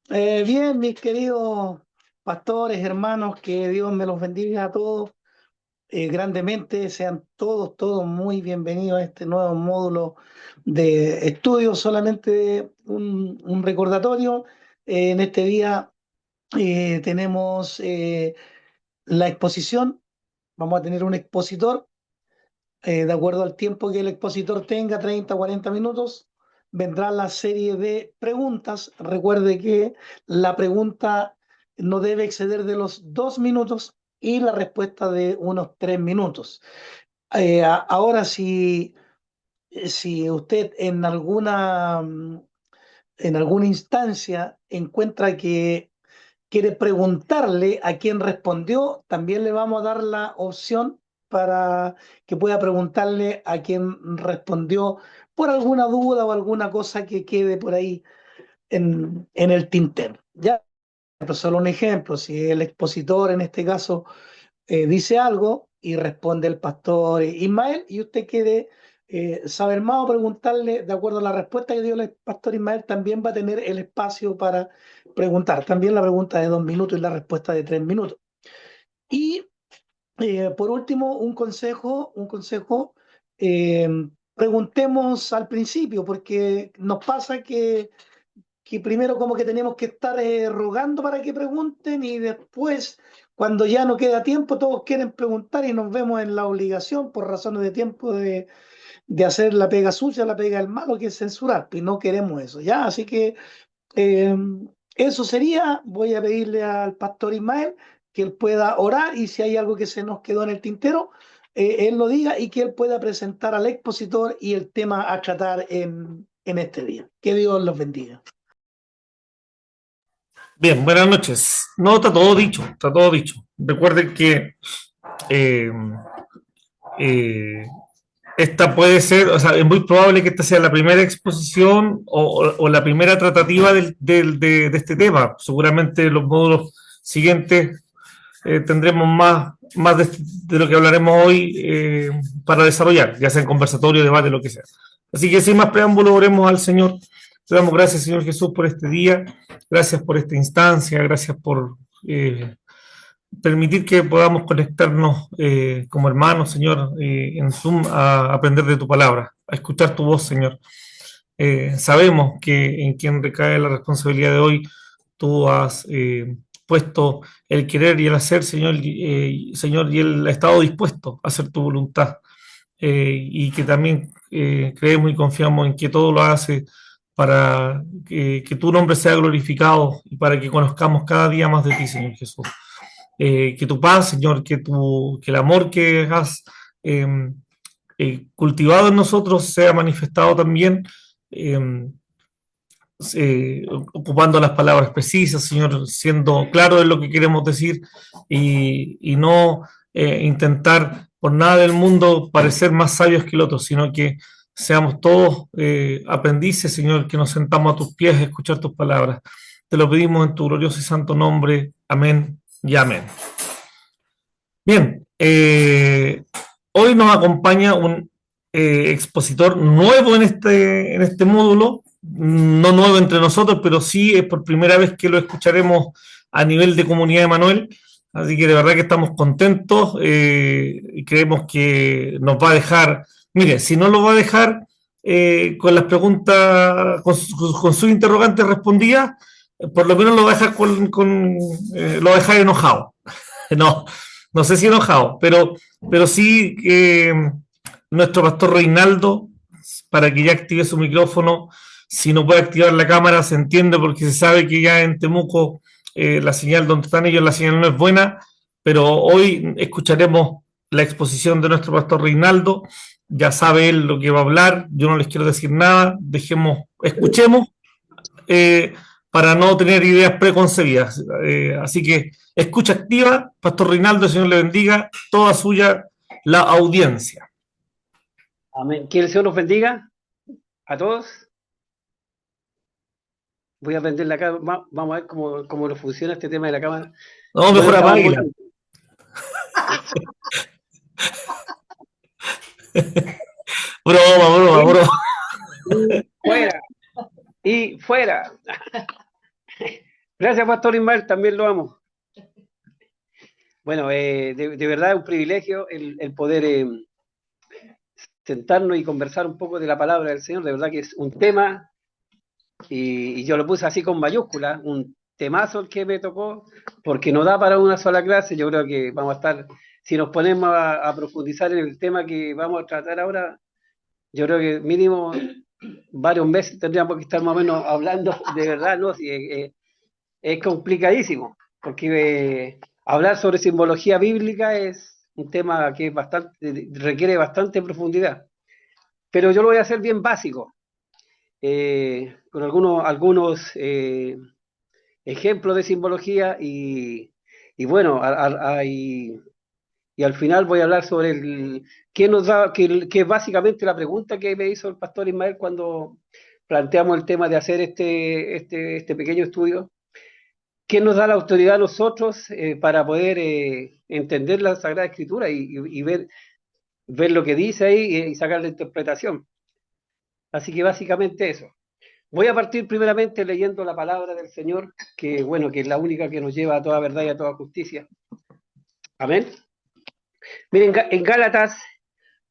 Bien, mis queridos pastores, hermanos, que Dios me los bendiga a todos grandemente. Sean todos muy bienvenidos a este nuevo módulo de estudio. Solamente un recordatorio. En este día tenemos la exposición. Vamos a tener un expositor de acuerdo al tiempo que el expositor tenga, 30, 40 minutos, vendrá la serie de preguntas. Recuerde que la pregunta no debe exceder de los 2 minutos y la respuesta de unos 3 minutos. Ahora, si usted en alguna instancia encuentra que quiere preguntarle a quién respondió, también le vamos a dar la opción para que pueda preguntarle a quién respondió por alguna duda o alguna cosa que quede por ahí en el tintero. Ya, pero solo un ejemplo, si el expositor en este caso dice algo y responde el pastor Ismael y usted quiere saber más o preguntarle de acuerdo a la respuesta que dio el pastor Ismael, también va a tener el espacio para preguntar. También la pregunta de 2 minutos y la respuesta de 3 minutos. Y por último, un consejo, eh, preguntemos al principio, porque nos pasa que primero como que tenemos que estar rogando para que pregunten y después, cuando ya no queda tiempo, todos quieren preguntar y nos vemos en la obligación por razones de tiempo de hacer la pega sucia, la pega del malo, que es censurar, y no queremos eso, ¿ya? Así que eh, eso sería. Voy a pedirle al pastor Ismael que él pueda orar y si hay algo que se nos quedó en el tintero, él lo diga y que él pueda presentar al expositor y el tema a tratar en este día. Que Dios los bendiga. Bien, buenas noches. No, está todo dicho, está todo dicho. Recuerden que eh, eh, esta puede ser, o sea, es muy probable que esta sea la primera exposición o la primera tratativa de este tema. Seguramente los módulos siguientes tendremos más de lo que hablaremos hoy para desarrollar, ya sea en conversatorio, debate, lo que sea. Así que sin más preámbulo, oremos al Señor. Te damos gracias, Señor Jesús, por este día. Gracias por esta instancia. Gracias por permitir que podamos conectarnos como hermanos, Señor, en Zoom a aprender de tu palabra, a escuchar tu voz, Señor. Sabemos que en quien recae la responsabilidad de hoy, tú has puesto el querer y el hacer, Señor, Señor, y él ha estado dispuesto a hacer tu voluntad. Y que también creemos y confiamos en que todo lo hace para que tu nombre sea glorificado y para que conozcamos cada día más de ti, Señor Jesús. Que tu paz, Señor, que el amor que has eh, cultivado en nosotros sea manifestado también, eh, ocupando las palabras precisas, Señor, siendo claro en lo que queremos decir y no intentar por nada del mundo parecer más sabios que el otro, sino que seamos todos aprendices, Señor, que nos sentamos a tus pies a escuchar tus palabras. Te lo pedimos en tu glorioso y santo nombre. Amén y amén. Bien, hoy nos acompaña un expositor nuevo en este módulo, no nuevo entre nosotros, pero sí es por primera vez que lo escucharemos a nivel de comunidad de Manuel. Así que de verdad que estamos contentos y creemos que nos va a dejar, mire, si no lo va a dejar con las preguntas, con sus interrogantes respondidas, por lo menos lo va a dejar lo va a dejar enojado. No, no sé si enojado, pero sí nuestro pastor Reinaldo, para que ya active su micrófono, si no puede activar la cámara, se entiende porque se sabe que ya en Temuco la señal donde están ellos, la señal no es buena, pero hoy escucharemos la exposición de nuestro pastor Reinaldo, ya sabe él lo que va a hablar, yo no les quiero decir nada, escuchemos eh, para no tener ideas preconcebidas. Así que escucha activa, Pastor Reinaldo, el Señor le bendiga, toda suya la audiencia. Amén. Que el Señor los bendiga a todos. Voy a prender la cámara. Vamos a ver cómo funciona este tema de la cámara. No, Bueno, mejor estamos muy apáguela. bien. Broma, broma, broma. Y fuera. Y fuera. Gracias, Pastor Ismael, también lo amo. Bueno, de verdad es un privilegio el poder sentarnos y conversar un poco de la palabra del Señor. De verdad que es un tema, y yo lo puse así con mayúsculas, un temazo el que me tocó, porque no da para una sola clase. Yo creo que vamos a estar, si nos ponemos a profundizar en el tema que vamos a tratar ahora, yo creo que mínimo varios meses tendríamos que estar más o menos hablando de verdad, ¿no? Si, es complicadísimo, porque hablar sobre simbología bíblica es un tema que es bastante, requiere bastante profundidad. Pero yo lo voy a hacer bien básico, con algunos ejemplos de simbología y bueno, y al final voy a hablar sobre qué nos da, que es básicamente la pregunta que me hizo el pastor Ismael cuando planteamos el tema de hacer este pequeño estudio. ¿Qué nos da la autoridad a nosotros para poder entender la Sagrada Escritura y ver lo que dice ahí y sacar la interpretación? Así que básicamente eso. Voy a partir primeramente leyendo la palabra del Señor, que bueno, que es la única que nos lleva a toda verdad y a toda justicia. Amén. Miren, en Gálatas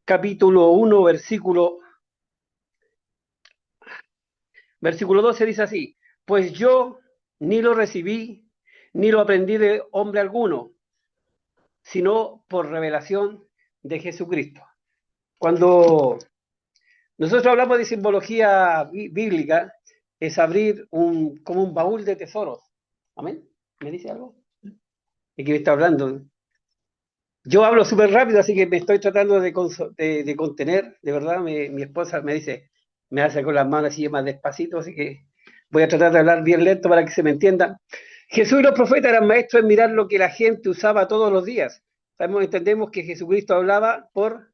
capítulo 1, versículo 12 dice así: pues yo ni lo recibí, ni lo aprendí de hombre alguno, sino por revelación de Jesucristo. Cuando nosotros hablamos de simbología bíblica, es abrir como un baúl de tesoros. ¿Amén? ¿Me dice algo? ¿De qué me está hablando? Yo hablo súper rápido, así que me estoy tratando de contener. De verdad, mi esposa me dice, me hace con las manos así más despacito, así que voy a tratar de hablar bien lento para que se me entienda. Jesús y los profetas eran maestros en mirar lo que la gente usaba todos los días. Entendemos que Jesucristo hablaba por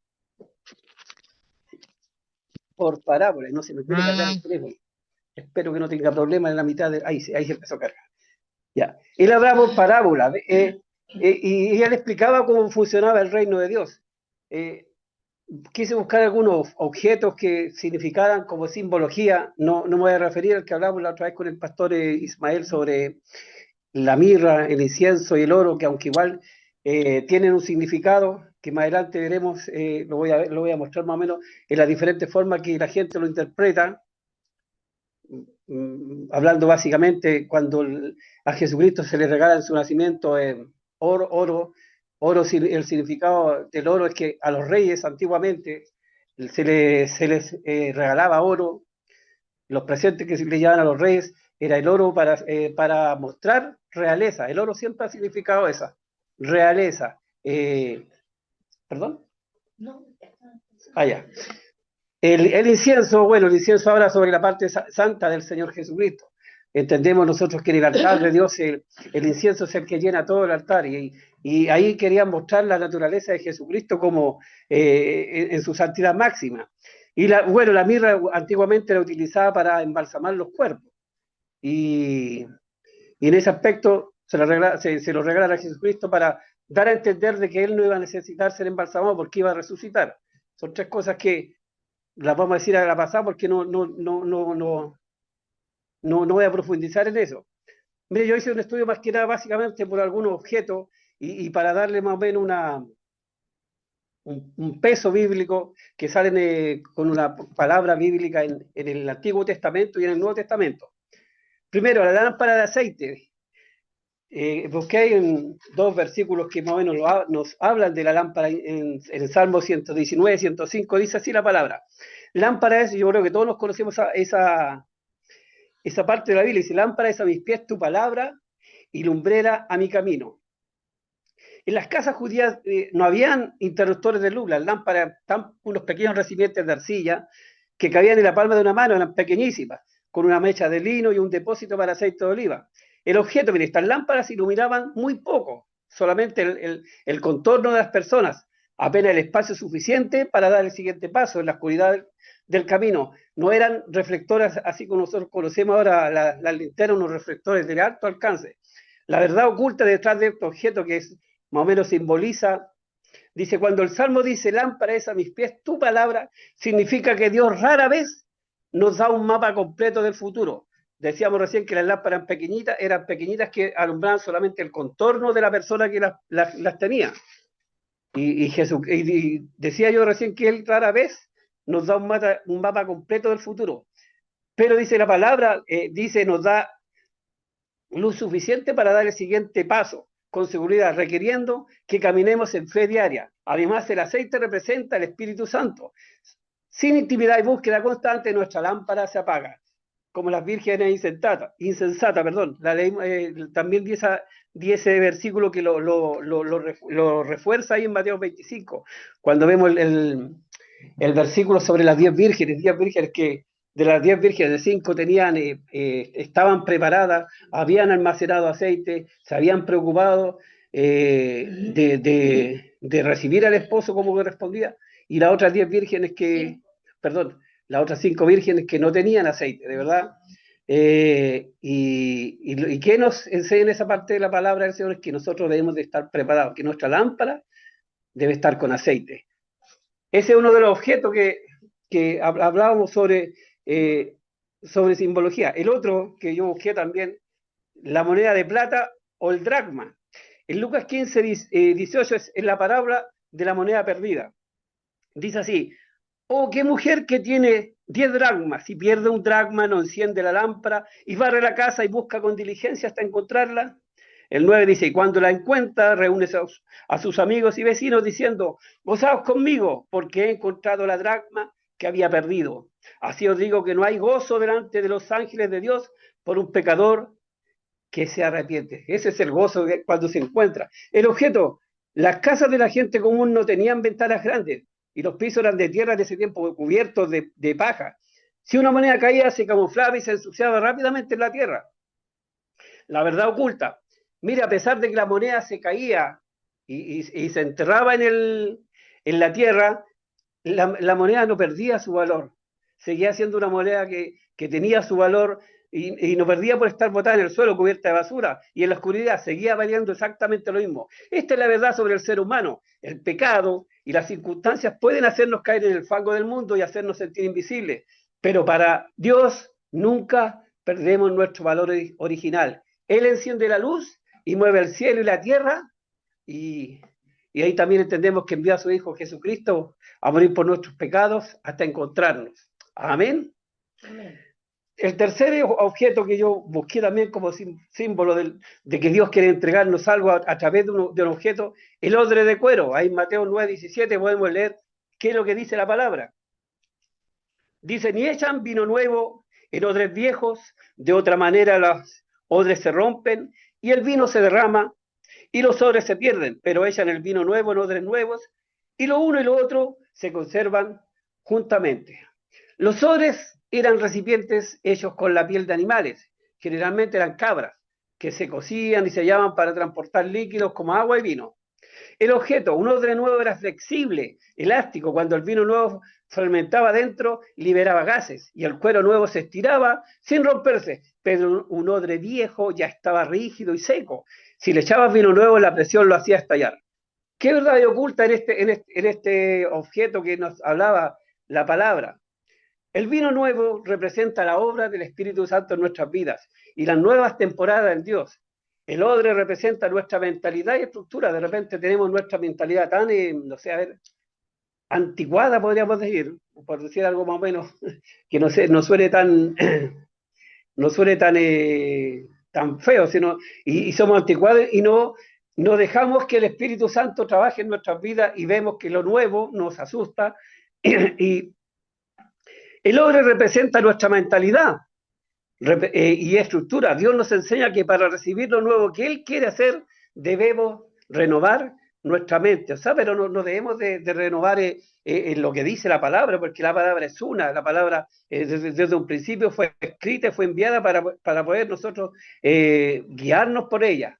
parábolas. No se me quiere cargar el teléfono. Espero que no tenga problemas en la mitad de... Ahí se empezó a cargar. Ya. Él hablaba por parábolas y él explicaba cómo funcionaba el reino de Dios. Quise buscar algunos objetos que significaran como simbología. No me voy a referir al que hablamos la otra vez con el pastor Ismael sobre la mirra, el incienso y el oro, que aunque igual tienen un significado, que más adelante veremos, lo voy a mostrar más o menos en las diferentes formas que la gente lo interpreta. Hablando básicamente cuando a Jesucristo se le regala en su nacimiento oro, el significado del oro es que a los reyes antiguamente se les regalaba oro. Los presentes que se le llevaban a los reyes era el oro para mostrar realeza. El oro siempre ha significado esa, realeza. ¿Perdón? No. Ah, ya. El incienso, bueno, el incienso habla sobre la parte santa del Señor Jesucristo. Entendemos nosotros que en el altar de Dios el incienso es el que llena todo el altar y ahí querían mostrar la naturaleza de Jesucristo como en su santidad máxima. Y la mirra antiguamente era utilizada para embalsamar los cuerpos y en ese aspecto se lo regala a Jesucristo para dar a entender de que él no iba a necesitar ser embalsamado porque iba a resucitar. Son tres cosas que las vamos a decir a la pasada porque no voy a profundizar en eso. Mire, yo hice un estudio más que nada básicamente por algunos objetos y para darle más o menos un peso bíblico que salen con una palabra bíblica en el Antiguo Testamento y en el Nuevo Testamento. Primero, la lámpara de aceite. Busqué en dos versículos que más o menos nos hablan de la lámpara en el Salmo 119, 105, dice así la palabra. Lámpara es, yo creo que todos nos conocemos esa parte de la Biblia, dice: lámpara es a mis pies tu palabra y lumbrera a mi camino. En las casas judías no habían interruptores de luz, las lámparas eran unos pequeños recipientes de arcilla que cabían en la palma de una mano, eran pequeñísimas, con una mecha de lino y un depósito para aceite de oliva. El objeto, mire, estas lámparas iluminaban muy poco, solamente el contorno de las personas, apenas el espacio suficiente para dar el siguiente paso en la oscuridad del camino. No eran reflectores así como nosotros conocemos ahora las linternas, unos reflectores de alto alcance. La verdad oculta detrás de este objeto, que es más o menos simboliza, dice: cuando el Salmo dice lámpara es a mis pies tu palabra, significa que Dios rara vez nos da un mapa completo del futuro. decíamos recién que las lámparas eran pequeñitas que alumbraban solamente el contorno de la persona que las tenía. Y decía yo recién que él rara vez nos da un mapa completo del futuro. Pero dice la palabra, nos da luz suficiente para dar el siguiente paso, con seguridad, requiriendo que caminemos en fe diaria. Además, el aceite representa el Espíritu Santo. Sin intimidad y búsqueda constante, nuestra lámpara se apaga, como las vírgenes insensata, perdón. También di ese versículo que lo refuerza ahí en Mateo 25, cuando vemos el versículo sobre las 10 vírgenes que de las 10 vírgenes, 5 estaban preparadas, habían almacenado aceite, se habían preocupado de recibir al esposo como correspondía, y las otras 10 vírgenes las otras 5 vírgenes que no tenían aceite, de verdad. ¿Y qué nos enseña en esa parte de la palabra del Señor? Es que nosotros debemos de estar preparados, que nuestra lámpara debe estar con aceite. Ese es uno de los objetos que hablábamos sobre simbología. El otro que yo busqué también, la moneda de plata o el dracma. En Lucas 15, 18 es la parábola de la moneda perdida. Dice así: oh, qué mujer que tiene 10 dracmas, si pierde un dracma no enciende la lámpara y barre la casa y busca con diligencia hasta encontrarla. El 9 dice: y cuando la encuentra, reúne a sus amigos y vecinos diciendo: gozaos conmigo, porque he encontrado la dracma que había perdido. Así os digo que no hay gozo delante de los ángeles de Dios por un pecador que se arrepiente. Ese es el gozo cuando se encuentra. El objeto: las casas de la gente común no tenían ventanas grandes y los pisos eran de tierra de ese tiempo cubiertos de paja. Si una moneda caía, se camuflaba y se ensuciaba rápidamente en la tierra. La verdad oculta. Mire, a pesar de que la moneda se caía y se enterraba en la tierra, la moneda no perdía su valor. Seguía siendo una moneda que tenía su valor y no perdía por estar botada en el suelo cubierta de basura, y en la oscuridad seguía valiendo exactamente lo mismo. Esta es la verdad sobre el ser humano. El pecado y las circunstancias pueden hacernos caer en el fango del mundo y hacernos sentir invisibles, pero para Dios nunca perdemos nuestro valor original. Él enciende la luz y mueve el cielo y la tierra, y ahí también entendemos que envió a su Hijo Jesucristo a morir por nuestros pecados hasta encontrarnos. Amén. Amén. El tercer objeto que yo busqué también como símbolo de que Dios quiere entregarnos algo a través de un objeto, el odre de cuero. Ahí en Mateo 9:17 podemos leer qué es lo que dice la palabra. Dice: ni echan vino nuevo en odres viejos, de otra manera los odres se rompen y el vino se derrama y los odres se pierden, pero echan el vino nuevo en odres nuevos, y lo uno y lo otro se conservan juntamente. Los odres eran recipientes hechos con la piel de animales, generalmente eran cabras, que se cocían y se sellaban para transportar líquidos como agua y vino. El objeto, un odre nuevo, era flexible, elástico. Cuando el vino nuevo fermentaba dentro, liberaba gases, y el cuero nuevo se estiraba sin romperse, pero un odre viejo ya estaba rígido y seco. Si le echabas vino nuevo, la presión lo hacía estallar. ¿Qué verdad hay oculta en este objeto que nos hablaba la palabra? El vino nuevo representa la obra del Espíritu Santo en nuestras vidas y las nuevas temporadas en Dios. El odre representa nuestra mentalidad y estructura. De repente tenemos nuestra mentalidad tan, anticuada, podríamos decir, por decir algo más o menos, que no suene tan feo, sino, y somos anticuados y no dejamos que el Espíritu Santo trabaje en nuestras vidas, y vemos que lo nuevo nos asusta. Y el odre representa nuestra mentalidad y estructura. Dios nos enseña que para recibir lo nuevo que Él quiere hacer, debemos renovar nuestra mente. O sea, pero no debemos de renovar lo que dice la palabra, porque la palabra es una. La palabra desde un principio fue escrita, fue enviada para poder nosotros guiarnos por ella.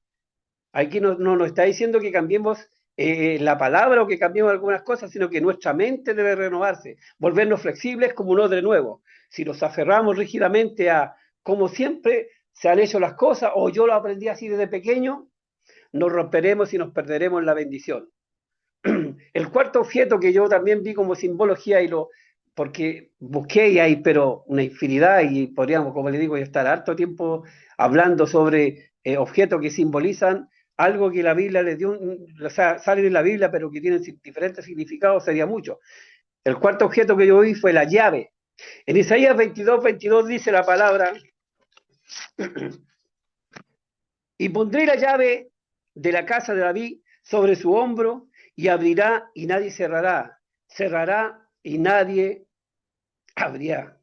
Aquí no nos está diciendo que cambiemos la palabra o que cambiemos algunas cosas, sino que nuestra mente debe renovarse, volvernos flexibles como un odre nuevo. Si nos aferramos rígidamente a como siempre se han hecho las cosas, o yo lo aprendí así desde pequeño, nos romperemos y nos perderemos la bendición. El cuarto objeto que yo también vi como simbología y lo porque busqué y hay pero una infinidad y podríamos, como le digo, estar harto tiempo hablando sobre objetos que simbolizan algo que la Biblia les dio, o sea, salen en la Biblia pero que tienen diferentes significados, sería mucho. El cuarto objeto que yo vi fue la llave. En Isaías 22 dice la palabra: y pondré la llave de la casa de David sobre su hombro, y abrirá y nadie cerrará, cerrará y nadie abrirá.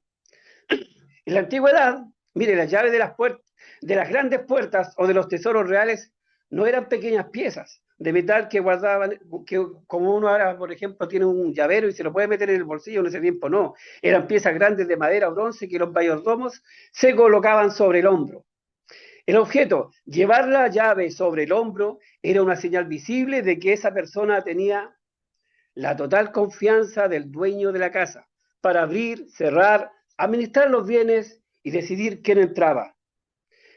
En la antigüedad, mire, las llaves de las puertas, de las grandes puertas o de los tesoros reales no eran pequeñas piezas de metal que guardaban, que como uno ahora, por ejemplo, tiene un llavero y se lo puede meter en el bolsillo. En ese tiempo no, eran piezas grandes de madera o bronce que los mayordomos se colocaban sobre el hombro. El objeto, llevar la llave sobre el hombro, era una señal visible de que esa persona tenía la total confianza del dueño de la casa para abrir, cerrar, administrar los bienes y decidir quién entraba.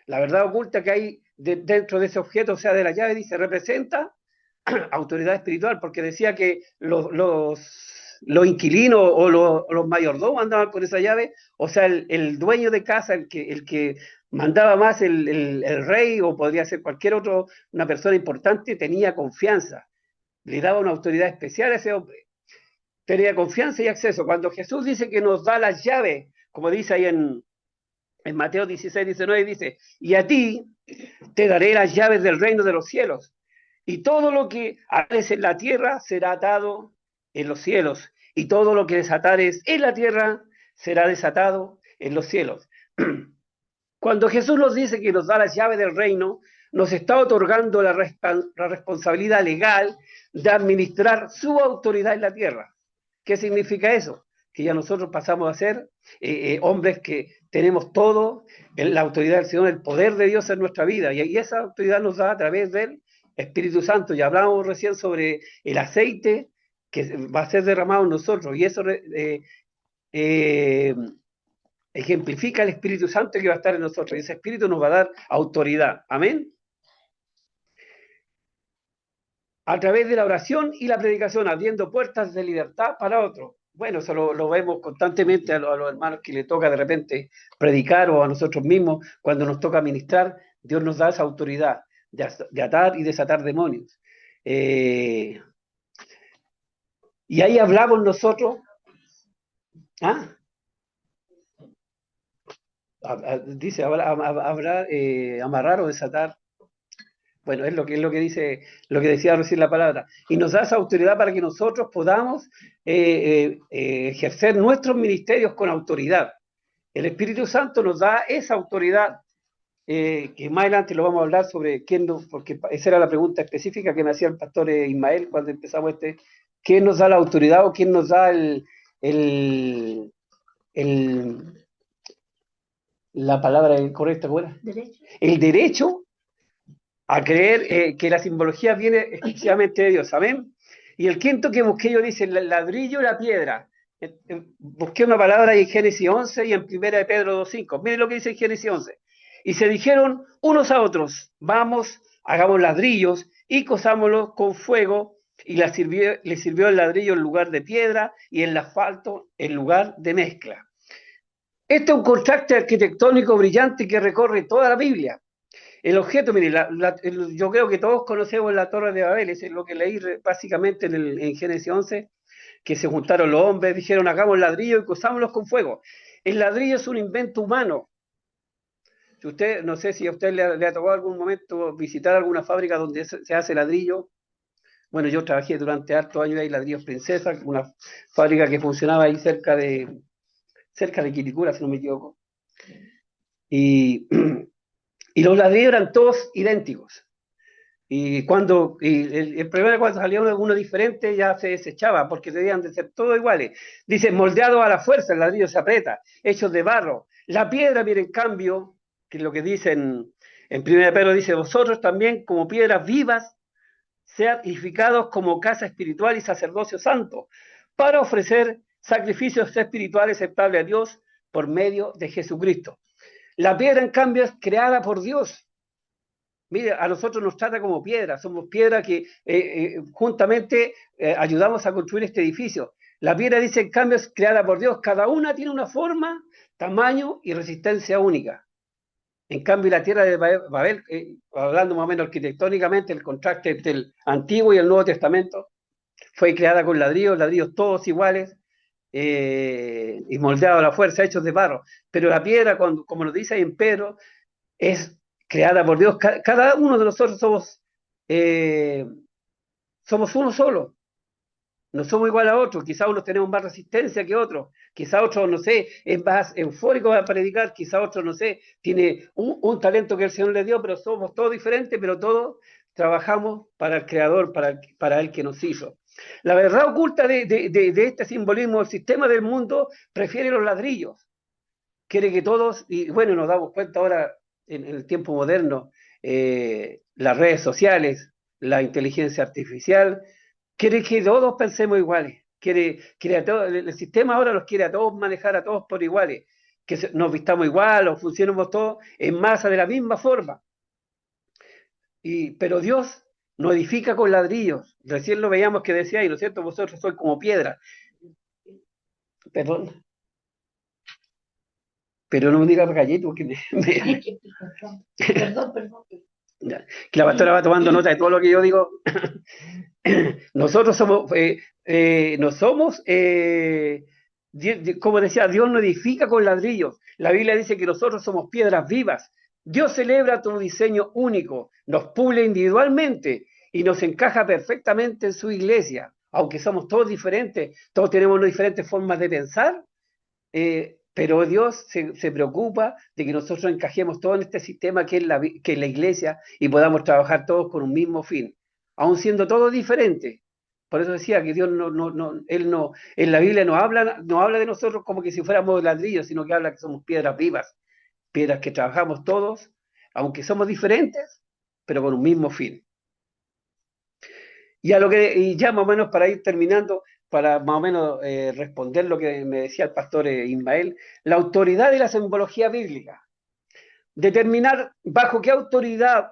La verdad oculta que hay dentro de ese objeto, o sea, de la llave, dice, representa autoridad espiritual, porque decía que los inquilinos o los mayordomos andaban con esa llave, o sea, el dueño de casa, el que mandaba más, el rey, o podría ser cualquier otro, una persona importante, tenía confianza, le daba una autoridad especial a ese hombre, tenía confianza y acceso. Cuando Jesús dice que nos da las llaves, como dice ahí en Mateo 16-19, dice, y a ti te daré las llaves del reino de los cielos, y todo lo que atares en la tierra será atado en los cielos, y todo lo que desatares en la tierra será desatado en los cielos. Cuando Jesús nos dice que nos da las llaves del reino, nos está otorgando la responsabilidad legal de administrar su autoridad en la tierra. ¿Qué significa eso? Que ya nosotros pasamos a ser hombres que tenemos todo, la autoridad del Señor, el poder de Dios en nuestra vida, y esa autoridad nos da a través del Espíritu Santo. Ya hablamos recién sobre el aceite que va a ser derramado en nosotros, y eso ejemplifica el Espíritu Santo que va a estar en nosotros, y ese Espíritu nos va a dar autoridad. Amén. A través de la oración y la predicación, abriendo puertas de libertad para otros. Bueno, eso lo vemos constantemente a los hermanos que le toca de repente predicar, o a nosotros mismos cuando nos toca ministrar. Dios nos da esa autoridad de atar y desatar demonios. Y ahí hablamos nosotros. Dice, amarrar o desatar. Bueno, es lo que dice, lo que decía recién la palabra. Y nos da esa autoridad para que nosotros podamos ejercer nuestros ministerios con autoridad. El Espíritu Santo nos da esa autoridad, que más adelante lo vamos a hablar sobre quién nos, porque esa era la pregunta específica que me hacía el pastor Ismael cuando empezamos ¿quién nos da la autoridad o quién nos da la palabra correcta? ¿Cuál? Derecho. El derecho a creer que la simbología viene exclusivamente de Dios. ¿Saben? Y el quinto que busqué yo dice el ladrillo y la piedra. Busqué una palabra en Génesis 11 y en 1 de Pedro 2:5. Miren lo que dice en Génesis 11. Y se dijeron unos a otros, vamos, hagamos ladrillos y cosámoslos con fuego, y le sirvió el ladrillo en lugar de piedra y el asfalto en lugar de mezcla. Este es un contraste arquitectónico brillante que recorre toda la Biblia. El objeto, mire, yo creo que todos conocemos la Torre de Babel, es lo que leí básicamente en Génesis 11, que se juntaron los hombres, dijeron hagamos ladrillo y cosámoslos con fuego. El ladrillo es un invento humano. Si usted, no sé si a usted le ha tocado algún momento visitar alguna fábrica donde se hace ladrillo. Bueno, yo trabajé durante hartos años ahí, Ladrillos Princesa, una fábrica que funcionaba ahí cerca de Quilicura, si no me equivoco. Y los ladrillos eran todos idénticos. Y el problema cuando salía uno diferente ya se desechaba, porque debían de ser todos iguales. Dice, moldeado a la fuerza, el ladrillo se aprieta, hechos de barro. La piedra, mire, en cambio, que es lo que dicen en 1 Pedro, dice, vosotros también como piedras vivas, sean edificados como casa espiritual y sacerdocio santo, para ofrecer sacrificios espirituales aceptables a Dios por medio de Jesucristo. La piedra, en cambio, es creada por Dios. Mire, a nosotros nos trata como piedra, somos piedra que juntamente ayudamos a construir este edificio. La piedra, dice, en cambio, es creada por Dios. Cada una tiene una forma, tamaño y resistencia única. En cambio, la tierra de Babel, hablando más o menos arquitectónicamente, el contraste entre el Antiguo y el Nuevo Testamento, fue creada con ladrillos todos iguales, y moldeados a la fuerza, hechos de barro. Pero la piedra, como nos dice ahí en Pedro, es creada por Dios. Cada uno de nosotros somos uno solo. No somos igual a otros. Quizá unos tenemos más resistencia que otros. Quizá otros, no sé, es más eufórico para predicar. Quizá otros, no sé, tiene un talento que el Señor le dio, pero somos todos diferentes, pero todos trabajamos para el Creador, para el que nos hizo. La verdad oculta de este simbolismo, el sistema del mundo prefiere los ladrillos. Quiere que todos, y bueno, nos damos cuenta ahora en el tiempo moderno, las redes sociales, la inteligencia artificial, quiere que todos pensemos iguales. Quiere a todos, el sistema ahora los quiere a todos manejar a todos por iguales, que nos vistamos igual o funcionemos todos en masa de la misma forma. Pero Dios no edifica con ladrillos. Recién lo veíamos que decía ahí, ¿no es cierto? Vosotros sois como piedra. Perdón. Pero no me digas gallito, porque Perdón. Que la pastora va tomando nota de todo lo que yo digo. Nosotros somos, como decía, Dios no edifica con ladrillos. La Biblia dice que nosotros somos piedras vivas. Dios celebra tu diseño único, nos pule individualmente y nos encaja perfectamente en su iglesia. Aunque somos todos diferentes, todos tenemos diferentes formas de pensar, pero Dios se preocupa de que nosotros encajemos todo en este sistema que es la iglesia y podamos trabajar todos con un mismo fin, aun siendo todos diferentes. Por eso decía que Dios Él no, en la Biblia no habla de nosotros como que si fuéramos ladrillos, sino que habla que somos piedras vivas, piedras que trabajamos todos, aunque somos diferentes, pero con un mismo fin. Y ya más o menos para ir terminando, para más o menos responder lo que me decía el pastor Ismael, la autoridad de la simbología bíblica. Determinar bajo qué autoridad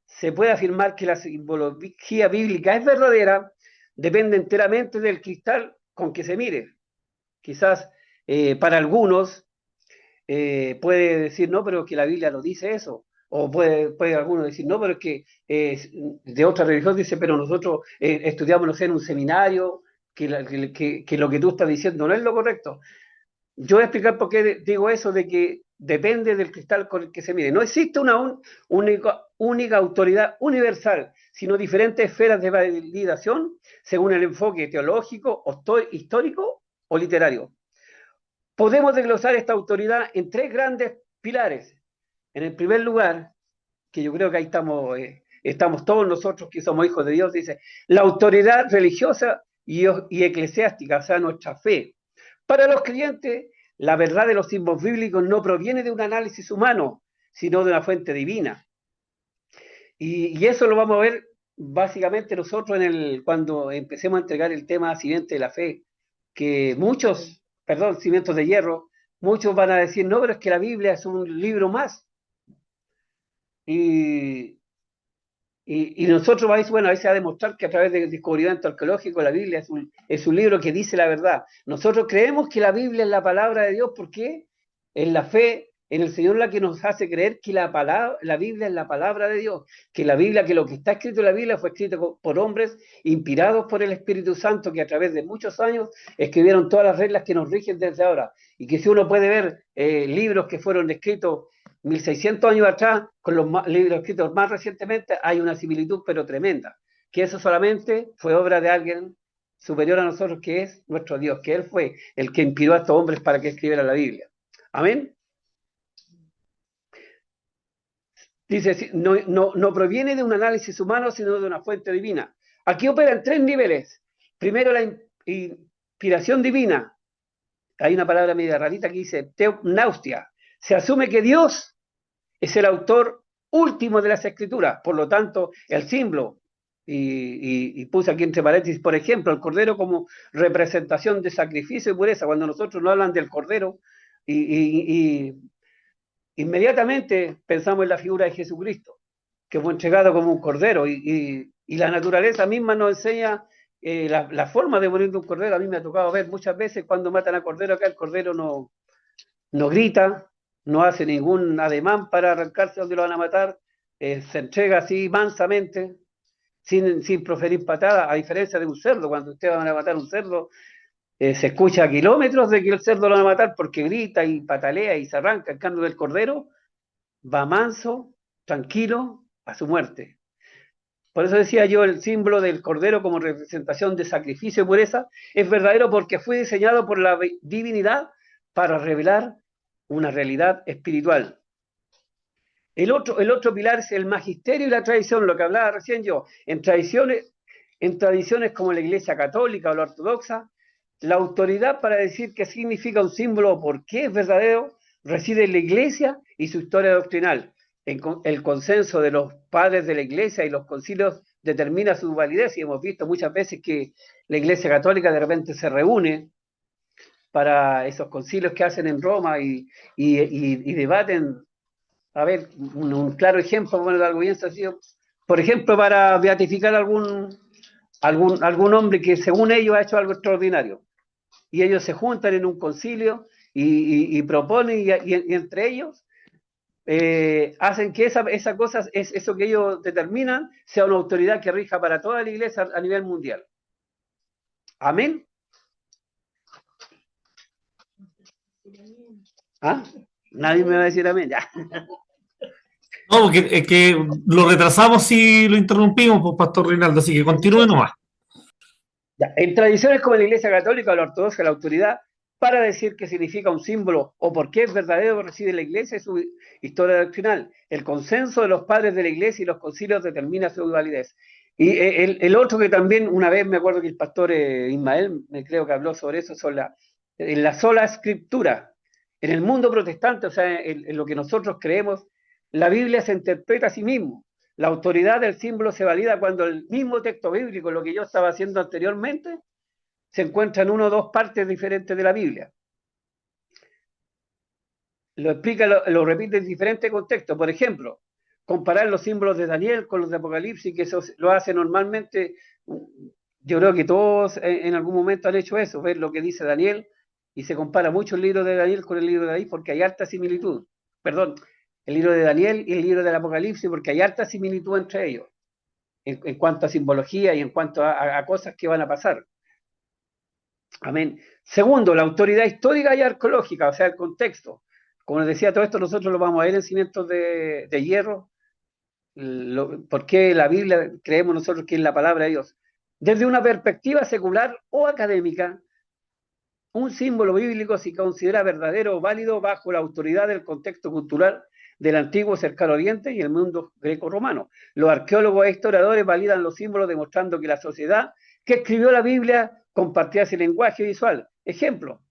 se puede afirmar que la simbología bíblica es verdadera depende enteramente del cristal con que se mire. Quizás para algunos puede decir, no, pero que la Biblia no dice eso. O puede alguno decir, no, pero es que de otra religión dice, pero nosotros estudiamos, no sé, en un seminario, que lo que tú estás diciendo no es lo correcto. Yo voy a explicar por qué digo eso, de que depende del cristal con el que se mire. No existe una única autoridad universal, sino diferentes esferas de validación según el enfoque teológico, histórico o literario. Podemos desglosar esta autoridad en tres grandes pilares. En el primer lugar, que yo creo que ahí estamos todos nosotros que somos hijos de Dios, dice, la autoridad religiosa y eclesiástica, o sea, nuestra fe. Para los creyentes, la verdad de los símbolos bíblicos no proviene de un análisis humano, sino de una fuente divina. Y eso lo vamos a ver básicamente nosotros cuando empecemos a entregar el tema simiente de la fe, que cimientos de hierro, muchos van a decir, no, pero es que la Biblia es un libro más. Y nosotros vais a demostrar que a través del descubrimiento arqueológico la Biblia es un libro que dice la verdad. Nosotros creemos que la Biblia es la palabra de Dios porque es la fe en el Señor la que nos hace creer que la Biblia es la palabra de Dios, que lo que está escrito en la Biblia fue escrito por hombres inspirados por el Espíritu Santo que a través de muchos años escribieron todas las reglas que nos rigen desde ahora. Y que si uno puede ver libros que fueron escritos 1600 años atrás, con los libros escritos más recientemente, hay una similitud pero tremenda, que eso solamente fue obra de alguien superior a nosotros, que es nuestro Dios, que Él fue el que inspiró a estos hombres para que escribieran la Biblia. Amén. Dice, no proviene de un análisis humano, sino de una fuente divina. Aquí opera en tres niveles. Primero, la inspiración divina. Hay una palabra media rarita que dice teopnaustia. Se asume que Dios es el autor último de las escrituras, por lo tanto, el símbolo, y puse aquí entre paréntesis, por ejemplo, el cordero como representación de sacrificio y pureza. Cuando nosotros no hablan del cordero, inmediatamente pensamos en la figura de Jesucristo, que fue entregado como un cordero, y la naturaleza misma nos enseña la forma de morir de un cordero, a mí me ha tocado ver muchas veces cuando matan a cordero, acá el cordero no grita, no hace ningún ademán para arrancarse donde lo van a matar, se entrega así mansamente, sin proferir patadas, a diferencia de un cerdo. Cuando ustedes van a matar un cerdo, se escucha a kilómetros de que el cerdo lo van a matar porque grita y patalea y se arranca. En cambio del cordero, va manso, tranquilo, a su muerte. Por eso decía yo, el símbolo del cordero como representación de sacrificio y pureza es verdadero porque fue diseñado por la divinidad para revelar una realidad espiritual. El otro pilar es el magisterio y la tradición, lo que hablaba recién yo. En tradiciones como la Iglesia Católica o la Ortodoxa, la autoridad para decir qué significa un símbolo o por qué es verdadero reside en la Iglesia y su historia doctrinal. El consenso de los padres de la Iglesia y los concilios determina su validez, y hemos visto muchas veces que la Iglesia Católica de repente se reúne para esos concilios que hacen en Roma y debaten. A ver, un claro ejemplo, bueno, de algo bien sencillo, por ejemplo, para beatificar algún hombre que según ellos ha hecho algo extraordinario, y ellos se juntan en un concilio y proponen, y entre ellos hacen que esa cosa, eso que ellos determinan, sea una autoridad que rija para toda la iglesia a nivel mundial. Amén. ¿Ah? Nadie me va a decir amén, ya. No, porque es que lo retrasamos y lo interrumpimos, pues, Pastor Reinaldo, así que continúe nomás. Ya. En tradiciones como la Iglesia Católica o la Ortodoxa, la autoridad para decir qué significa un símbolo o por qué es verdadero reside en la Iglesia y su historia doctrinal. El consenso de los padres de la Iglesia y los concilios determina su validez. Y el otro que también, una vez me acuerdo que el pastor Ismael, me creo que habló sobre eso, en la sola escritura. En el mundo protestante, o sea, en lo que nosotros creemos, la Biblia se interpreta a sí mismo. La autoridad del símbolo se valida cuando el mismo texto bíblico, lo que yo estaba haciendo anteriormente, se encuentra en una o dos partes diferentes de la Biblia. Lo explica, lo repite en diferentes contextos. Por ejemplo, comparar los símbolos de Daniel con los de Apocalipsis, que eso lo hace normalmente. Yo creo que todos en algún momento han hecho eso, ver lo que dice Daniel, y se compara mucho el libro de Daniel con el libro de David porque hay harta similitud. Perdón, el libro de Daniel y el libro del Apocalipsis porque hay harta similitud entre ellos, en cuanto a simbología y en cuanto a cosas que van a pasar. Amén. Segundo, la autoridad histórica y arqueológica, o sea, el contexto. Como les decía, todo esto nosotros lo vamos a ver en Cimientos de Hierro. ¿Por qué la Biblia creemos nosotros que es la palabra de Dios? Desde una perspectiva secular o académica, un símbolo bíblico se considera verdadero o válido bajo la autoridad del contexto cultural del antiguo cercano oriente y el mundo greco-romano. Los arqueólogos e historiadores validan los símbolos demostrando que la sociedad que escribió la Biblia compartía ese lenguaje visual. Ejemplo,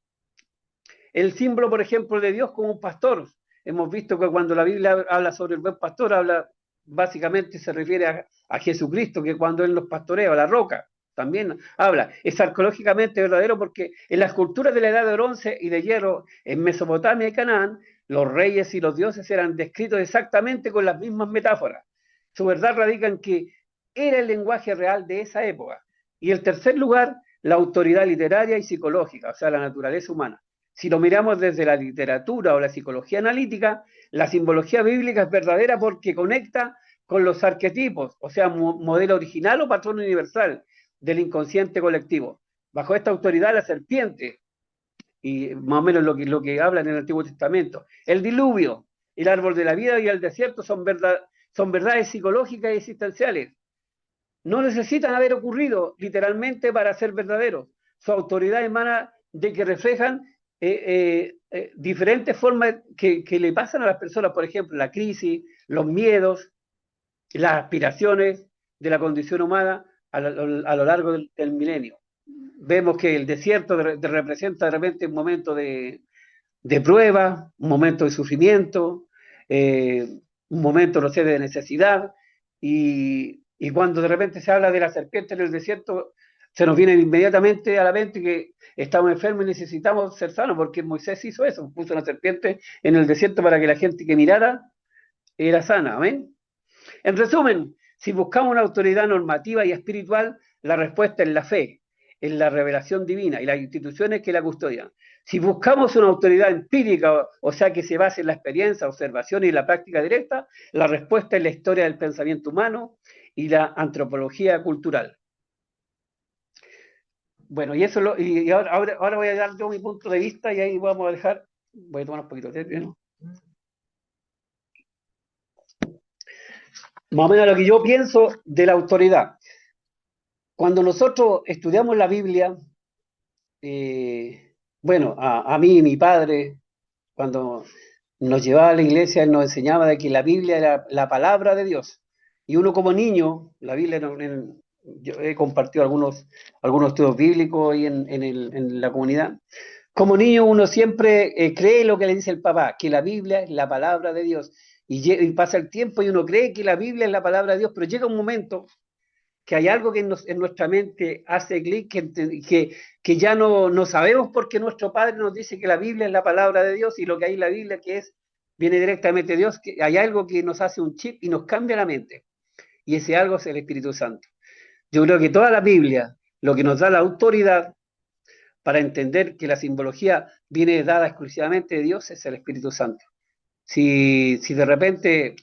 el símbolo, por ejemplo, de Dios como un pastor. Hemos visto que cuando la Biblia habla sobre el buen pastor, básicamente se refiere a Jesucristo, que cuando Él nos pastorea, a la roca, también habla. Es arqueológicamente verdadero porque en las culturas de la edad de bronce y de hierro, en Mesopotamia y Canaán, los reyes y los dioses eran descritos exactamente con las mismas metáforas. Su verdad radica en que era el lenguaje real de esa época. Y en tercer lugar, la autoridad literaria y psicológica, o sea, la naturaleza humana. Si lo miramos desde la literatura o la psicología analítica, la simbología bíblica es verdadera porque conecta con los arquetipos, o sea, modelo original o patrón universal del inconsciente colectivo. Bajo esta autoridad, la serpiente, y más o menos lo que habla en el Antiguo Testamento, el diluvio, el árbol de la vida y el desierto son verdades psicológicas y existenciales. No necesitan haber ocurrido literalmente para ser verdaderos. Su autoridad emana de que reflejan diferentes formas que le pasan a las personas, por ejemplo, la crisis, los miedos, las aspiraciones de la condición humana a lo largo del milenio. Vemos que el desierto representa de repente un momento de prueba, un momento de sufrimiento, un momento, no sé, de necesidad, y cuando de repente se habla de la serpiente en el desierto, se nos viene inmediatamente a la mente que estamos enfermos y necesitamos ser sanos, porque Moisés hizo eso, puso una serpiente en el desierto para que la gente que mirara era sana, amén. En resumen, Si buscamos una autoridad normativa y espiritual, la respuesta es la fe, en la revelación divina y las instituciones que la custodian. Si buscamos una autoridad empírica, o sea, que se base en la experiencia, observación y la práctica directa, la respuesta es la historia del pensamiento humano y la antropología cultural. Bueno, y eso y ahora voy a dar yo mi punto de vista y ahí vamos a dejar, voy a tomar un poquito de té, ¿no? Más o menos lo que yo pienso de la autoridad. Cuando nosotros estudiamos la Biblia, bueno, a mí y mi padre, cuando nos llevaba a la iglesia, él nos enseñaba de que la Biblia era la palabra de Dios. Y uno como niño, la Biblia, yo he compartido algunos estudios bíblicos ahí en la comunidad. Como niño uno siempre cree lo que le dice el papá, que la Biblia es la palabra de Dios. Y pasa el tiempo y uno cree que la Biblia es la palabra de Dios, pero llega un momento que hay algo que en nuestra mente hace clic, que ya no sabemos porque nuestro Padre nos dice que la Biblia es la palabra de Dios y lo que hay en la Biblia que viene directamente de Dios, que hay algo que nos hace un chip y nos cambia la mente. Y ese algo es el Espíritu Santo. Yo creo que toda la Biblia, lo que nos da la autoridad para entender que la simbología viene dada exclusivamente de Dios, es el Espíritu Santo. Si de repente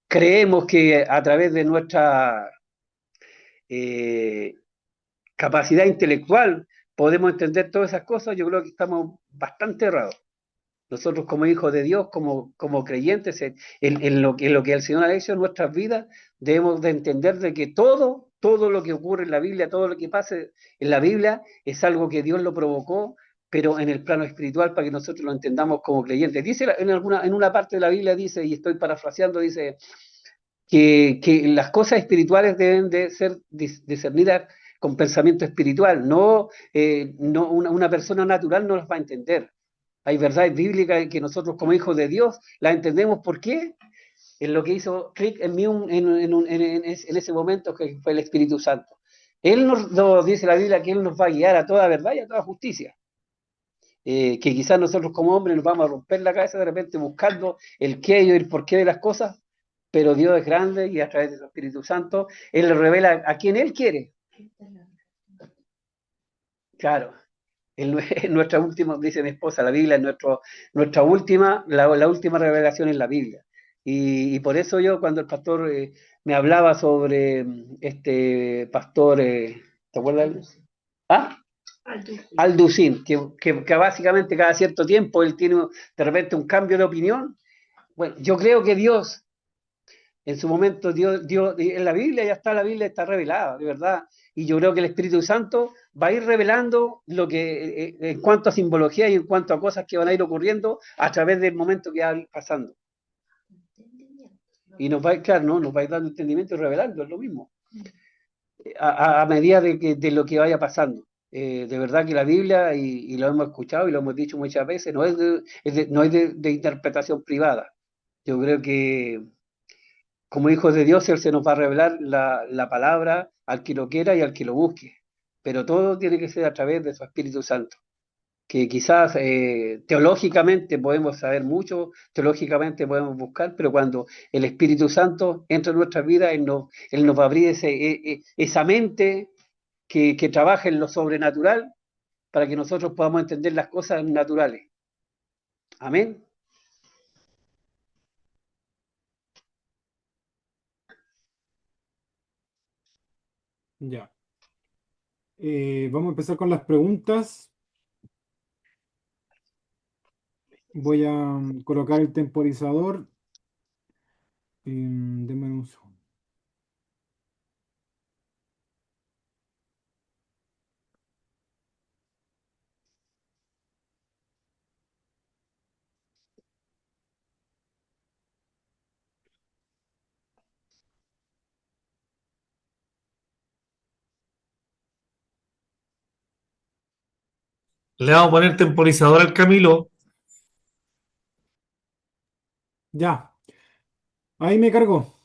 creemos que a través de nuestra eh, capacidad intelectual podemos entender todas esas cosas, yo creo que estamos bastante errados. Nosotros como hijos de Dios, como creyentes en lo que el Señor ha hecho en nuestras vidas, debemos de entender de que todo lo que ocurre en la Biblia, todo lo que pase en la Biblia es algo que Dios lo provocó, pero en el plano espiritual para que nosotros lo entendamos como creyentes. Dice en una parte de la Biblia, dice, y estoy parafraseando, dice que las cosas espirituales deben de ser discernidas con pensamiento espiritual, no una persona natural no las va a entender. Hay verdades bíblicas que nosotros como hijos de Dios las entendemos. ¿Por qué? En lo que hizo clic en mí en ese momento, que fue el Espíritu Santo. Él nos dice la Biblia que Él nos va a guiar a toda verdad y a toda justicia. Que quizás nosotros como hombres nos vamos a romper la cabeza de repente buscando el qué y el por qué de las cosas, pero Dios es grande y a través de su Espíritu Santo Él le revela a quien Él quiere. Claro. En nuestra última, dice mi esposa, la Biblia es nuestra última, la última revelación en la Biblia. Y por eso yo, cuando el pastor me hablaba sobre este pastor, ¿te acuerdas? ¿Ah? Alducin, que básicamente cada cierto tiempo él tiene de repente un cambio de opinión. Bueno, yo creo que Dios, en su momento, Dios, en la Biblia ya está, la Biblia está revelada, de verdad. Y yo creo que el Espíritu Santo va a ir revelando lo que, en cuanto a simbología y en cuanto a cosas que van a ir ocurriendo a través del momento que va a ir pasando. Y nos va a ir, claro, ¿no? Nos va a ir dando entendimiento y revelando, es lo mismo. A medida de lo que vaya pasando. De verdad que la Biblia, y lo hemos escuchado y lo hemos dicho muchas veces, no es de interpretación privada. Yo creo que como hijos de Dios, Él se nos va a revelar la palabra al que lo quiera y al que lo busque. Pero todo tiene que ser a través de su Espíritu Santo. Que quizás teológicamente podemos saber mucho, teológicamente podemos buscar, pero cuando el Espíritu Santo entra en nuestra vida, Él nos va a abrir esa mente que trabaja en lo sobrenatural para que nosotros podamos entender las cosas naturales. Amén. Ya. Vamos a empezar con las preguntas. Voy a colocar el temporizador. Denme un segundo. Le vamos a poner temporizador al Camilo. Ya. Ahí me cargó.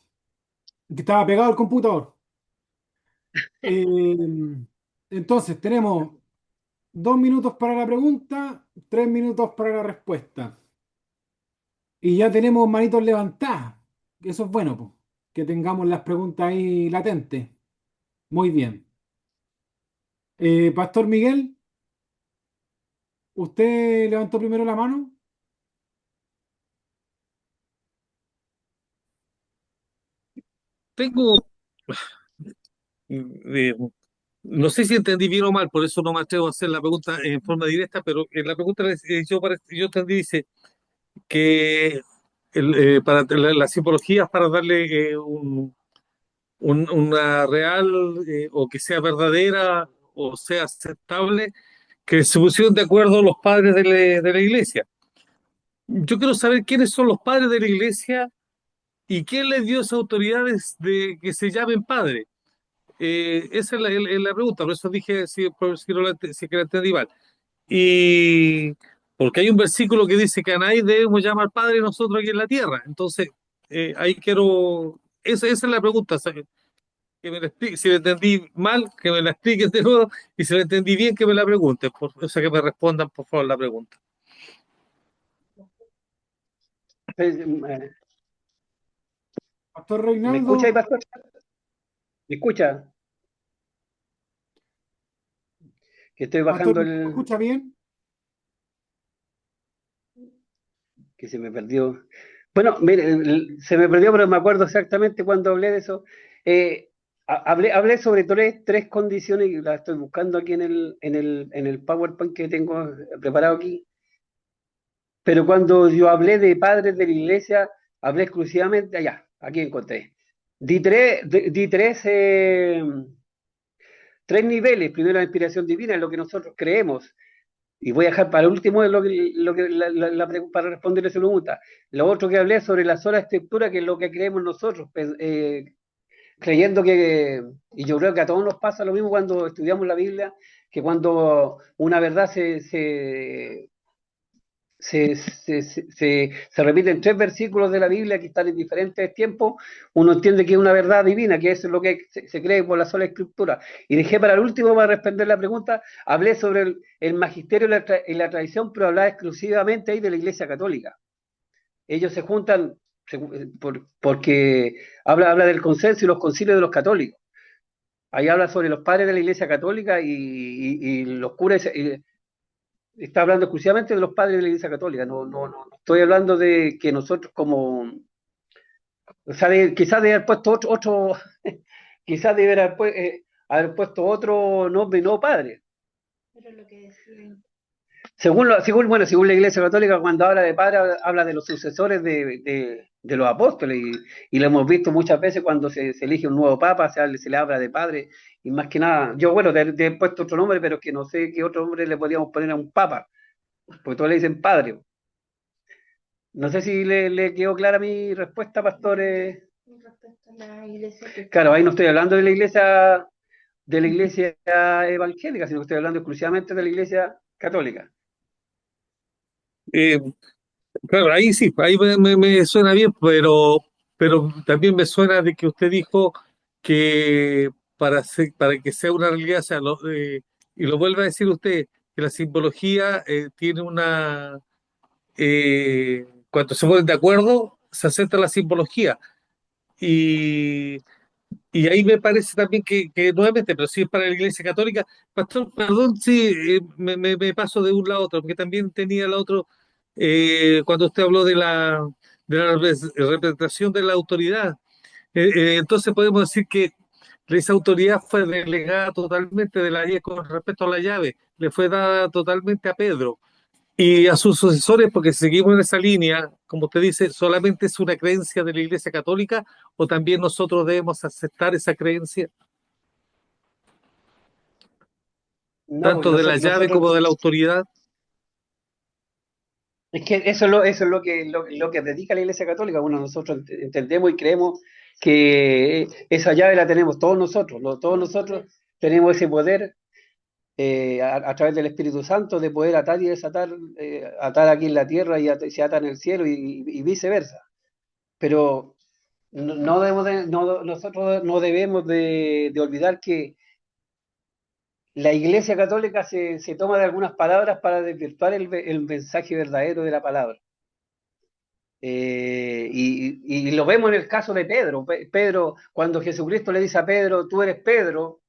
Que estaba pegado al computador. Eh, entonces, tenemos 2 minutos para la pregunta, 3 minutos para la respuesta. Y ya tenemos manitos levantadas. Eso es bueno, po. que tengamos las preguntas ahí latentes. Muy bien. Pastor Miguel, ¿usted levantó primero la mano? Tengo, eh, no sé si entendí bien o mal, por eso no me atrevo a hacer la pregunta en forma directa, pero la pregunta yo entendí, dice que para la simbología es para darle una real o que sea verdadera o sea aceptable, que se pusieron de acuerdo los padres de la iglesia. Yo quiero saber quiénes son los padres de la iglesia y quién les dio esas autoridades de que se llamen padres. Esa es la pregunta, por eso dije si no si que la entendí mal. Y porque hay un versículo que dice que a nadie debemos llamar padre nosotros aquí en la tierra. Entonces, ahí quiero, esa es la pregunta, ¿sabe? Que me la explique, si la entendí mal, que me la expliquen de nuevo, y si la entendí bien, que me la pregunten, o sea, que me respondan por favor la pregunta. Pues, Pastor ¿me escucha ahí, Reinaldo, pastor? ¿Me escucha? Que estoy Pastor, bajando ¿me el... escucha bien? que se me perdió. Bueno, mire, se me perdió, pero me acuerdo exactamente cuando hablé de eso. Hablé sobre tres condiciones y las estoy buscando aquí en el PowerPoint que tengo preparado aquí. Pero cuando yo hablé de padres de la iglesia, hablé exclusivamente allá, aquí encontré. Di tres niveles. Primero, la inspiración divina, es lo que nosotros creemos. Y voy a dejar para último para responder esa pregunta. Lo otro que hablé sobre la sola escritura, que es lo que creemos nosotros, creyendo que, y yo creo que a todos nos pasa lo mismo cuando estudiamos la Biblia, que cuando una verdad se repiten tres versículos de la Biblia que están en diferentes tiempos, uno entiende que es una verdad divina, que eso es lo que se cree por la sola escritura. Y dejé para el último, para responder la pregunta, hablé sobre el magisterio y la tradición, pero hablaba exclusivamente ahí de la Iglesia Católica. Ellos se juntan porque habla del consenso y los concilios de los católicos. Ahí habla sobre los padres de la Iglesia Católica y los curas, está hablando exclusivamente de los padres de la Iglesia Católica. No estoy hablando de que nosotros como, o sea, quizás de haber puesto quizás de haber puesto otro nombre, no padre. Pero lo que decían. Según la Iglesia Católica, cuando habla de padre, habla de los sucesores de los apóstoles, y lo hemos visto muchas veces cuando se elige un nuevo papa, se le habla de padre, y más que nada, yo bueno, te he puesto otro nombre, pero es que no sé qué otro nombre le podríamos poner a un papa, porque todos le dicen padre. No sé si le quedó clara mi respuesta, pastores. Respecto a la iglesia. Claro, ahí no estoy hablando de la iglesia evangélica, sino que estoy hablando exclusivamente de la iglesia católica. Eh, claro, ahí sí, ahí me suena bien, pero también me suena de que usted dijo que para que sea una realidad, o sea, y lo vuelve a decir usted, que la simbología tiene cuando se ponen de acuerdo, se acepta la simbología. Y, y ahí me parece también que nuevamente, pero si es para la Iglesia Católica, pastor, perdón, sí, me paso de un lado a otro, porque también tenía el otro, cuando usted habló de la representación de la autoridad. Entonces podemos decir que esa autoridad fue delegada totalmente de la con respecto a la llave, le fue dada totalmente a Pedro. Y a sus sucesores, porque seguimos en esa línea, como usted dice, ¿solamente es una creencia de la Iglesia Católica o también nosotros debemos aceptar esa creencia, No, pues tanto de la llave como de la autoridad? es que eso es lo que predica la Iglesia Católica. Bueno, nosotros entendemos y creemos que esa llave la tenemos todos nosotros, ¿no? Todos nosotros tenemos ese poder a través del Espíritu Santo de poder atar y desatar, atar aquí en la tierra y se ata en el cielo y viceversa. Pero nosotros no debemos de olvidar que la Iglesia Católica se toma de algunas palabras para desvirtuar el mensaje verdadero de la palabra. Y lo vemos en el caso de Pedro. Pedro, cuando Jesucristo le dice a Pedro, tú eres Pedro,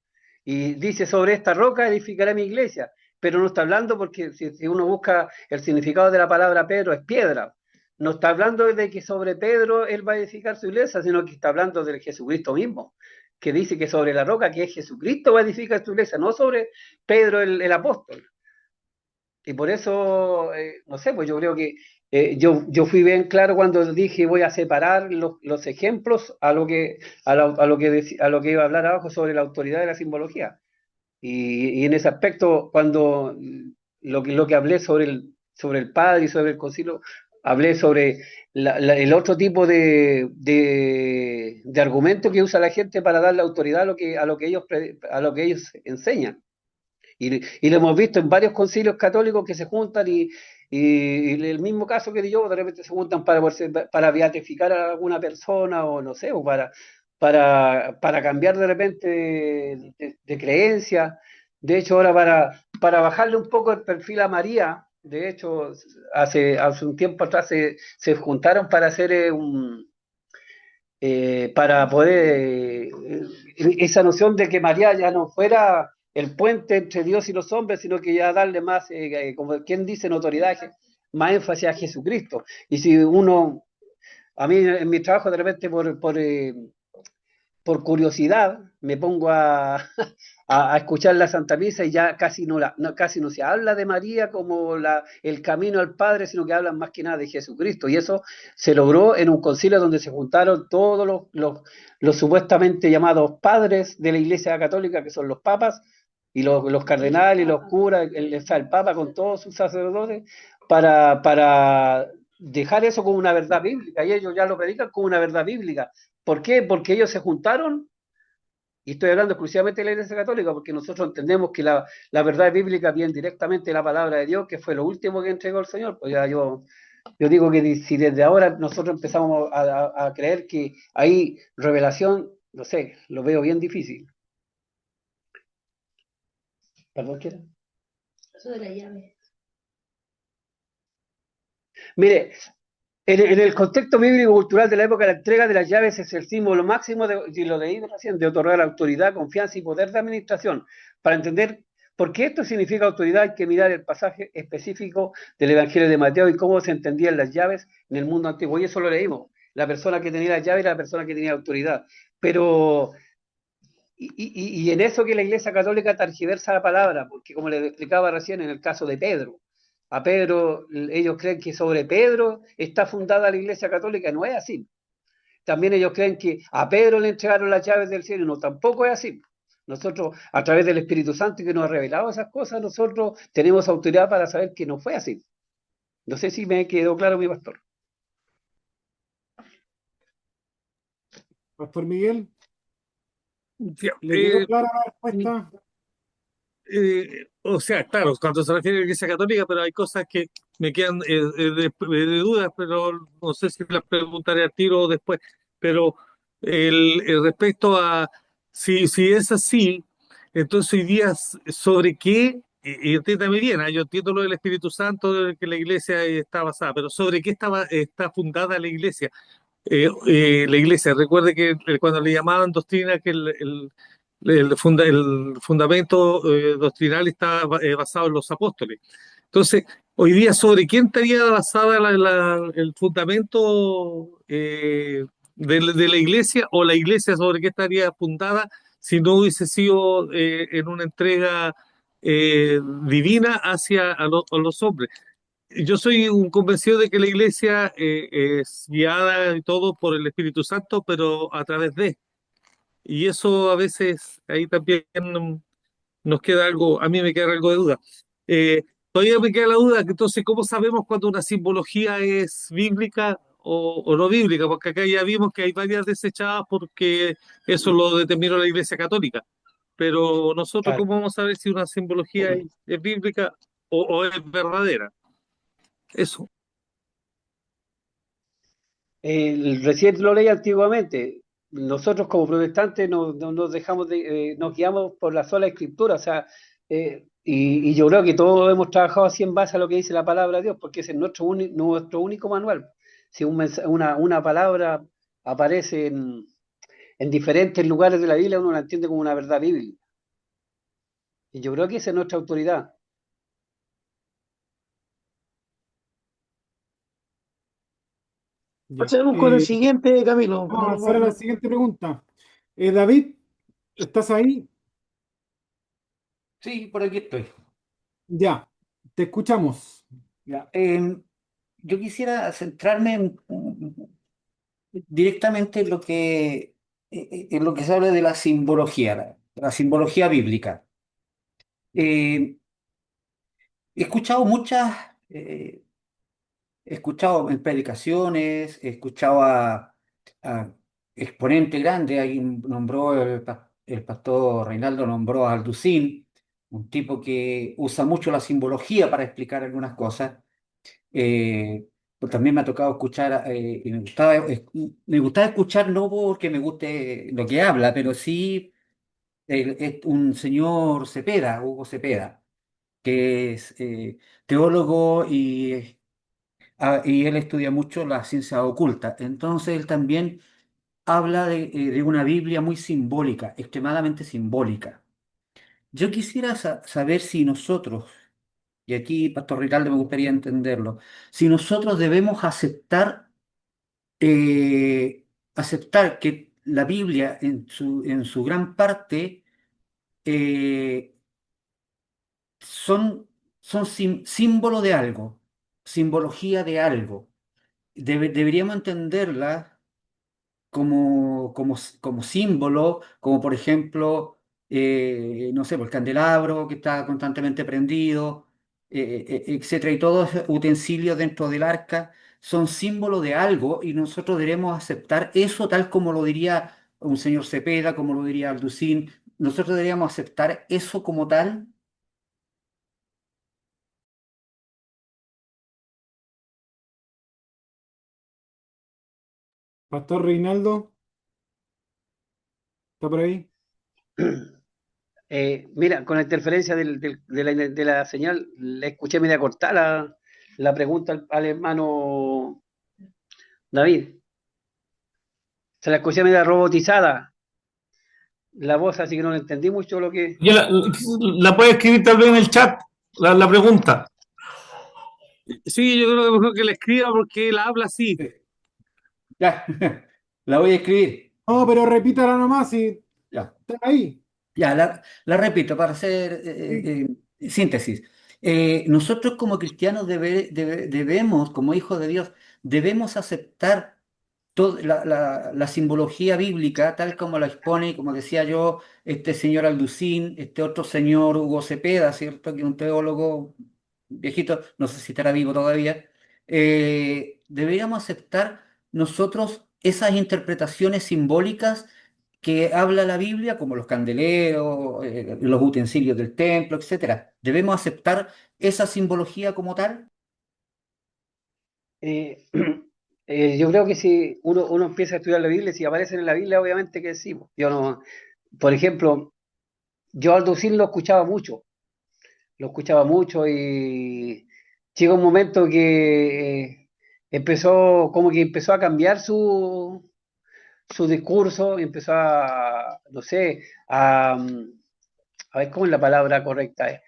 y dice sobre esta roca edificaré mi iglesia, pero no está hablando porque si uno busca el significado de la palabra Pedro es piedra. No está hablando de que sobre Pedro él va a edificar su iglesia, sino que está hablando del Jesucristo mismo, que dice que sobre la roca que es Jesucristo va a edificar su iglesia, no sobre Pedro el apóstol. Y por eso, no sé, pues yo creo que yo fui bien claro cuando dije voy a separar los ejemplos a lo que iba a hablar abajo sobre la autoridad de la simbología. Y en ese aspecto, cuando lo que hablé sobre el Padre y sobre el concilio, hablé sobre el otro tipo de argumento que usa la gente para darle autoridad a lo que ellos enseñan. Y lo hemos visto en varios concilios católicos que se juntan y el mismo caso que yo, de repente se juntan para beatificar a alguna persona o no sé, o para cambiar de repente de creencia. De hecho, ahora para bajarle un poco el perfil a María, de hecho, hace un tiempo atrás se juntaron para hacer para poder esa noción de que María ya no fuera el puente entre Dios y los hombres, sino que ya darle más, como quien dice, notoriedad, más énfasis a Jesucristo. Y si uno, a mí en mi trabajo de repente por curiosidad me pongo a escuchar la Santa Misa y ya casi no se habla de María como el camino al Padre, sino que hablan más que nada de Jesucristo. Y eso se logró en un concilio donde se juntaron todos los supuestamente llamados padres de la Iglesia Católica, que son los papas, y los cardenales y los curas, el Papa con todos sus sacerdotes, para dejar eso como una verdad bíblica, y ellos ya lo predican como una verdad bíblica. ¿Por qué? Porque ellos se juntaron, y estoy hablando exclusivamente de la Iglesia Católica, porque nosotros entendemos que la verdad bíblica viene directamente de la palabra de Dios, que fue lo último que entregó el Señor. Pues ya yo digo que si desde ahora nosotros empezamos a creer que hay revelación, no sé, lo veo bien difícil. ¿Perdón, qué era? Eso de la llave. Mire, en el contexto bíblico-cultural de la época, la entrega de las llaves es el símbolo máximo, y lo leí recién, de otorgar autoridad, confianza y poder de administración. Para entender por qué esto significa autoridad, hay que mirar el pasaje específico del Evangelio de Mateo y cómo se entendían las llaves en el mundo antiguo. Y eso lo leímos. La persona que tenía las llaves era la persona que tenía autoridad. Pero, y en eso que la Iglesia Católica tergiversa la palabra, porque como les explicaba recién en el caso de Pedro, a Pedro, ellos creen que sobre Pedro está fundada la Iglesia Católica, no es así. También ellos creen que a Pedro le entregaron las llaves del cielo, no, tampoco es así. Nosotros, a través del Espíritu Santo que nos ha revelado esas cosas, nosotros tenemos autoridad para saber que no fue así. No sé si me quedó claro, mi pastor. Pastor Miguel, Ya, ¿le quedó clara la respuesta? o sea, claro, cuando se refiere a la Iglesia Católica, pero hay cosas que me quedan de dudas, pero no sé si las preguntaré al tiro o después. Pero respecto a si es así, entonces hoy día sobre qué, y entiéndame bien, yo entiendo lo del Espíritu Santo, de que la Iglesia está basada, pero sobre qué está fundada la Iglesia. La Iglesia, recuerde que cuando le llamaban doctrina, que el fundamento doctrinal está basado en los apóstoles. Entonces, hoy día, ¿sobre quién estaría basada el fundamento de la iglesia, o la iglesia sobre qué estaría fundada si no hubiese sido en una entrega divina hacia a los hombres? Yo soy un convencido de que la iglesia es guiada y todo por el Espíritu Santo, pero a través de. Y eso a veces ahí también nos queda algo, a mí me queda algo de duda. Todavía me queda la duda, que entonces, ¿cómo sabemos cuando una simbología es bíblica o no bíblica? Porque acá ya vimos que hay varias desechadas porque eso lo determinó la Iglesia Católica. Pero nosotros, Claro. ¿cómo vamos a saber si una simbología es bíblica o es verdadera? Eso. Recién lo leí antiguamente. Nosotros como protestantes no nos dejamos nos guiamos por la sola escritura, o sea, y yo creo que todos hemos trabajado así en base a lo que dice la palabra de Dios, porque ese es nuestro único manual. si una palabra aparece en diferentes lugares de la Biblia, uno la entiende como una verdad bíblica. Y yo creo que esa es nuestra autoridad. Ya. Pasemos con el siguiente, Camilo. Vamos a avanzar a la siguiente pregunta. David, ¿estás ahí? Sí, por aquí estoy. Ya, te escuchamos. Ya. Yo quisiera centrarme directamente en lo que se habla de la simbología, la simbología bíblica. Eh, he escuchado he escuchado en predicaciones, he escuchado a exponentes grandes, ahí nombró el pastor Reinaldo, nombró a Alducín, un tipo que usa mucho la simbología para explicar algunas cosas. Pues también me ha tocado escuchar, y me gustaba escuchar no porque me guste lo que habla, pero sí es un señor Cepeda, Hugo Cepeda, que es teólogo y él estudia mucho la ciencia oculta. Entonces él también habla de una Biblia muy simbólica, extremadamente simbólica. Yo quisiera saber si nosotros, y aquí, Pastor Ricardo, me gustaría entenderlo, si nosotros debemos eh, aceptar que la Biblia en su gran parte eh, son, símbolo de algo, simbología de algo. Deberíamos entenderla como símbolo, como por ejemplo, no sé, pues, el candelabro que está constantemente prendido, etcétera, y todos esos utensilios dentro del arca son símbolo de algo y nosotros debemos aceptar eso tal como lo diría un señor Cepeda, como lo diría Alducín. Nosotros deberíamos aceptar eso como tal. Pastor Reinaldo, ¿está por ahí? Mira, con la interferencia de la señal, le escuché media cortar la pregunta al hermano David. Se la escuché media robotizada la voz, así que no le entendí mucho lo que... Ya la puede escribir tal vez en el chat, la pregunta. Sí, yo creo que mejor que la escriba porque él habla así. Ya, la voy a escribir. No, pero repítala nomás si Ya. está ahí. Ya, la repito para hacer Sí. síntesis. Nosotros como cristianos debemos, como hijos de Dios, debemos aceptar la simbología bíblica tal como la expone, como decía yo, este señor Alducín, este otro señor Hugo Cepeda, ¿cierto? Que es un teólogo viejito, no sé si estará vivo todavía. Deberíamos aceptar nosotros esas interpretaciones simbólicas que habla la Biblia, como los candeleros, los utensilios del templo, etcétera. ¿Debemos aceptar esa simbología como tal? Eh, yo creo que si uno empieza a estudiar la Biblia, si aparecen en la Biblia, obviamente que sí. Yo no, por ejemplo, yo al Ducín lo escuchaba mucho y llegó un momento que como que empezó a cambiar su discurso, y empezó a, no sé, a ver cómo es la palabra correcta,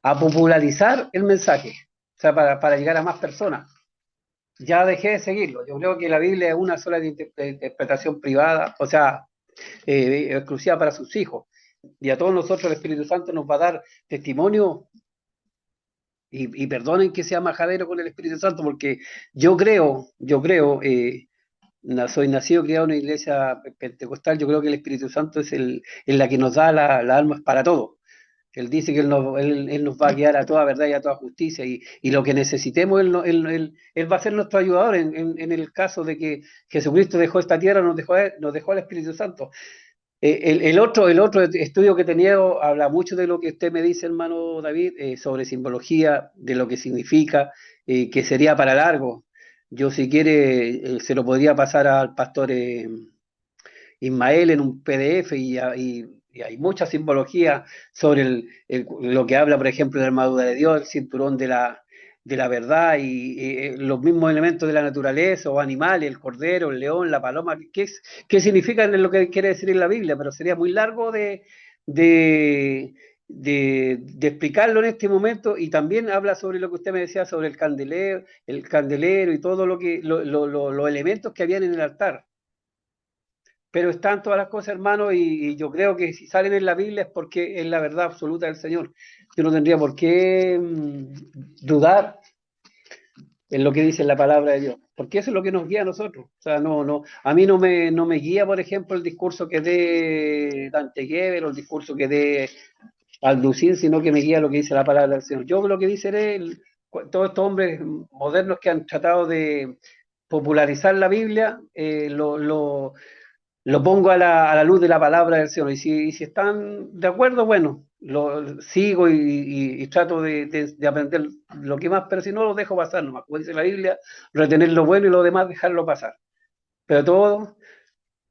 a popularizar el mensaje, o sea, para llegar a más personas. Ya dejé de seguirlo. Yo creo que la Biblia es una sola de interpretación privada, o sea, exclusiva para sus hijos. Y a todos nosotros el Espíritu Santo nos va a dar testimonio y perdonen que sea majadero con el Espíritu Santo, porque soy nacido, criado en una iglesia pentecostal, yo creo que el Espíritu Santo es la que nos da las almas para todo. Él dice que él nos va a guiar a toda verdad y a toda justicia, y lo que necesitemos, Él va a ser nuestro ayudador en el caso de que Jesucristo dejó esta tierra, nos dejó al Espíritu Santo. El otro estudio que tenía habla mucho de lo que usted me dice, hermano David, sobre simbología, de lo que significa, que sería para largo. Yo, si quiere, se lo podría pasar al pastor Ismael en un PDF, y hay mucha simbología sobre lo que habla, por ejemplo, la armadura de Dios, el cinturón de la verdad y los mismos elementos de la naturaleza o animales, el cordero, el león, la paloma, qué significan lo que quiere decir en la Biblia, pero sería muy largo de, de explicarlo en este momento. Y también habla sobre lo que usted me decía sobre el candelero y todo los elementos que habían en el altar. Pero están todas las cosas, hermano, y yo creo que si salen en la Biblia es porque es la verdad absoluta del Señor. Yo no tendría por qué dudar en lo que dice la palabra de Dios, porque eso es lo que nos guía a nosotros. O sea, a mí no me guía, por ejemplo, el discurso que dé Dante Gebel o el discurso que dé Alducin, sino que me guía lo que dice la palabra del Señor. Yo lo que dice es todos estos hombres modernos que han tratado de popularizar la Biblia, lo pongo a la luz de la palabra del Señor. Y si están de acuerdo, bueno, lo sigo y trato de aprender lo que más, pero si no, lo dejo pasar nomás. Como dice la Biblia, retener lo bueno y lo demás dejarlo pasar. Pero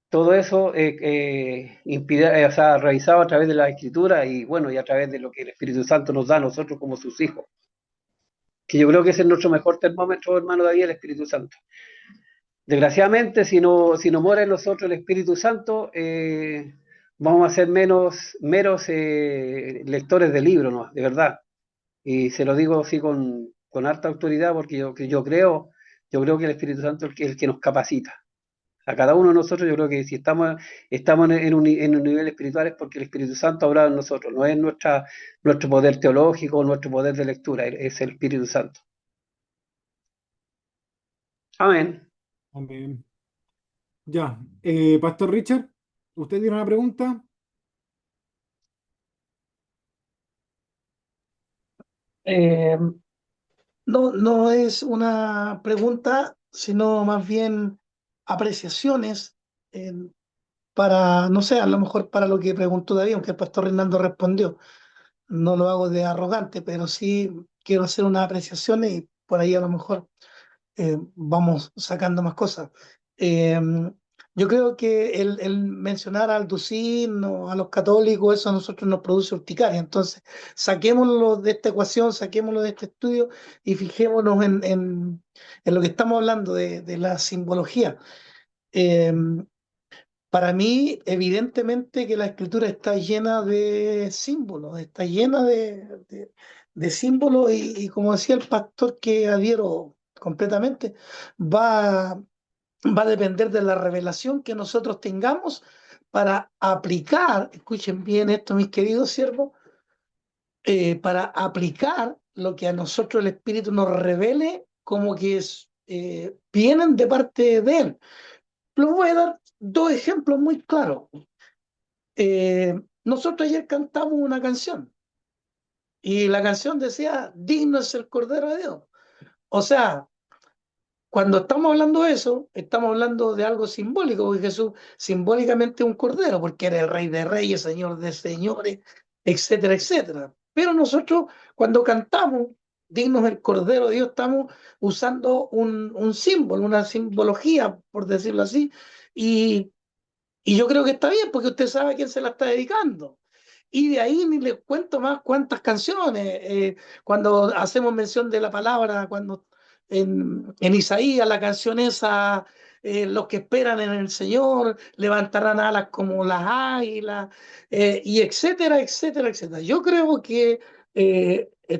todo eso o sea, realizado a través de la Escritura y bueno, y a través de lo que el Espíritu Santo nos da a nosotros como sus hijos. Que yo creo que ese es nuestro mejor termómetro, hermano David, el Espíritu Santo. Desgraciadamente, si no mora en nosotros el Espíritu Santo, vamos a ser meros lectores de libros, ¿no? De verdad. Y se lo digo así con harta autoridad porque yo creo que el Espíritu Santo es el que nos capacita. A cada uno de nosotros, yo creo que si estamos en un nivel espiritual es porque el Espíritu Santo ha obrado en nosotros, no es nuestro poder teológico, nuestro poder de lectura, es el Espíritu Santo. Amén. Amén. Ya, Pastor Richard, ¿usted tiene una pregunta? Eh, no, no es una pregunta, sino más bien apreciaciones eh, para, no sé, a lo mejor para lo que preguntó David, aunque el pastor Reinaldo respondió. No lo hago de arrogante, pero sí quiero hacer unas apreciaciones y por ahí a lo mejor vamos sacando más cosas. Eh, yo creo que el mencionar al Ducín o a los católicos, eso a nosotros nos produce urticaria. Entonces, saquémoslo de esta ecuación, saquémoslo de este estudio y fijémonos en lo que estamos hablando de la simbología. Eh, para mí, evidentemente que la escritura está llena de símbolos, está llena de símbolos y como decía el pastor que adhiero completamente, va, va a depender de la revelación que nosotros tengamos para aplicar, escuchen bien esto mis queridos siervos, para aplicar lo que a nosotros el Espíritu nos revele como que vienen de parte de Él. Les voy a dar dos ejemplos muy claros. Nosotros ayer cantamos una canción y la canción decía, digno es el Cordero de Dios. O sea, cuando estamos hablando de eso, estamos hablando de algo simbólico, porque Jesús simbólicamente es un cordero, porque era el Rey de Reyes, Señor de Señores, etcétera, etcétera. Pero nosotros, cuando cantamos, digno es el Cordero de Dios, estamos usando un símbolo, una simbología, por decirlo así, y y yo creo que está bien, porque usted sabe a quién se la está dedicando. Y de ahí ni les cuento más cuántas canciones. Cuando hacemos mención de la palabra, cuando en Isaías, la canción esa, los que esperan en el Señor levantarán alas como las águilas, y etcétera, etcétera, etcétera. Yo creo que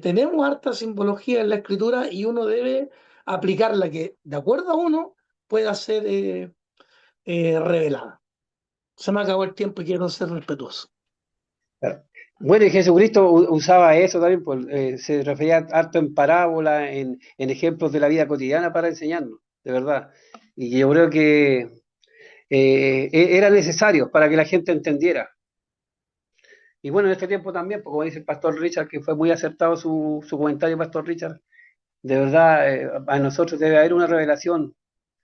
tenemos harta simbología en la escritura y uno debe aplicarla que, de acuerdo a uno, pueda ser revelada. Se me acabó el tiempo y quiero ser respetuoso. Claro. Bueno, y Jesucristo usaba eso también, pues, se refería harto en parábola, en ejemplos de la vida cotidiana para enseñarnos, de verdad. Y yo creo que era necesario para que la gente entendiera. Y bueno, en este tiempo también, pues, como dice el pastor Richard, que fue muy acertado su comentario, pastor Richard, de verdad, a nosotros debe haber una revelación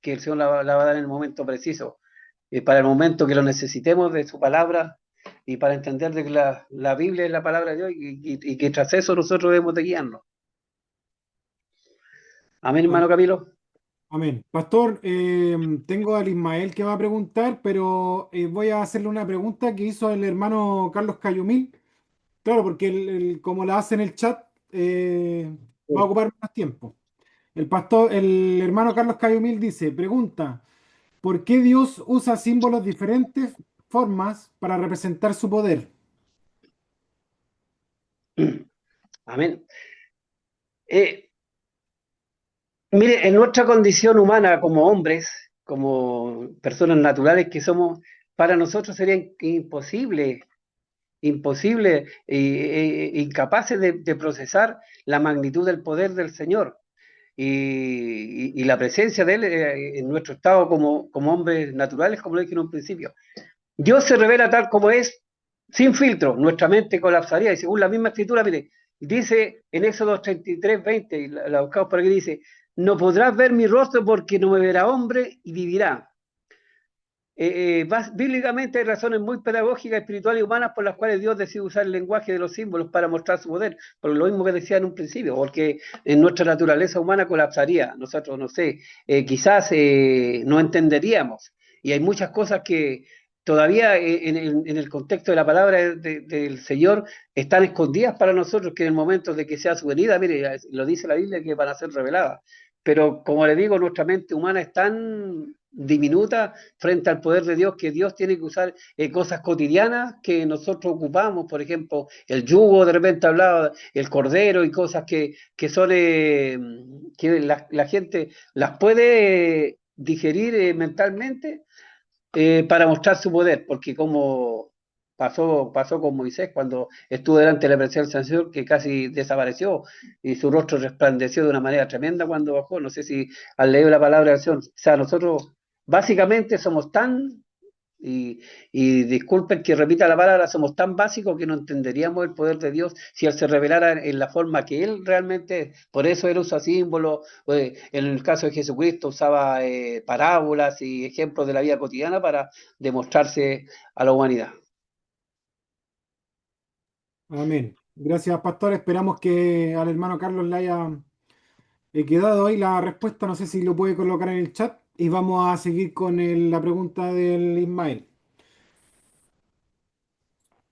que el Señor la va a dar en el momento preciso, para el momento que lo necesitemos de su palabra y para entender de que la Biblia es la palabra de Dios y que tras eso nosotros debemos de guiarnos. Amén, hermano Camilo. Amén. Pastor, tengo al Ismael que va a preguntar, pero voy a hacerle una pregunta que hizo el hermano Carlos Cayumil. Claro, porque como la hace en el chat, va a ocupar más tiempo. El hermano Carlos Cayumil dice, pregunta, ¿por qué Dios usa símbolos diferentes formas para representar su poder? Amén. Mire, en nuestra condición humana como hombres, como personas naturales que somos, para nosotros sería imposible incapaces de procesar la magnitud del poder del Señor y la presencia de Él en nuestro estado como hombres naturales, como lo dije en un principio. Dios se revela tal como es, sin filtro. Nuestra mente colapsaría. Y según la misma escritura, mire, dice en Éxodo 33:20, y la buscamos por aquí, dice, no podrás ver mi rostro porque no me verá hombre y vivirá. Bíblicamente hay razones muy pedagógicas, espirituales y humanas por las cuales Dios decide usar el lenguaje de los símbolos para mostrar su poder, por lo mismo que decía en un principio, porque en nuestra naturaleza humana colapsaría, nosotros no sé, quizás no entenderíamos, y hay muchas cosas que todavía en el contexto de la palabra del Señor están escondidas para nosotros, que en el momento de que sea su venida, mire, lo dice la Biblia, que van a ser reveladas, pero como le digo, nuestra mente humana es tan diminuta frente al poder de Dios, que Dios tiene que usar cosas cotidianas que nosotros ocupamos, por ejemplo, el yugo, de repente hablaba, el cordero y cosas que son, que la gente las puede digerir mentalmente para mostrar su poder, porque como pasó con Moisés cuando estuvo delante de la presencia del Señor, que casi desapareció y su rostro resplandeció de una manera tremenda cuando bajó. No sé si al leer la palabra del Señor, o sea, nosotros básicamente somos tan, y disculpen que repita la palabra, somos tan básicos que no entenderíamos el poder de Dios si Él se revelara en la forma que Él realmente es. Por eso Él usa símbolos, en el caso de Jesucristo usaba parábolas y ejemplos de la vida cotidiana para demostrarse a la humanidad. Amén. Gracias, pastor. Esperamos que al hermano Carlos le haya quedado ahí la respuesta. No sé si lo puede colocar en el chat. Y vamos a seguir con la pregunta del Ismael.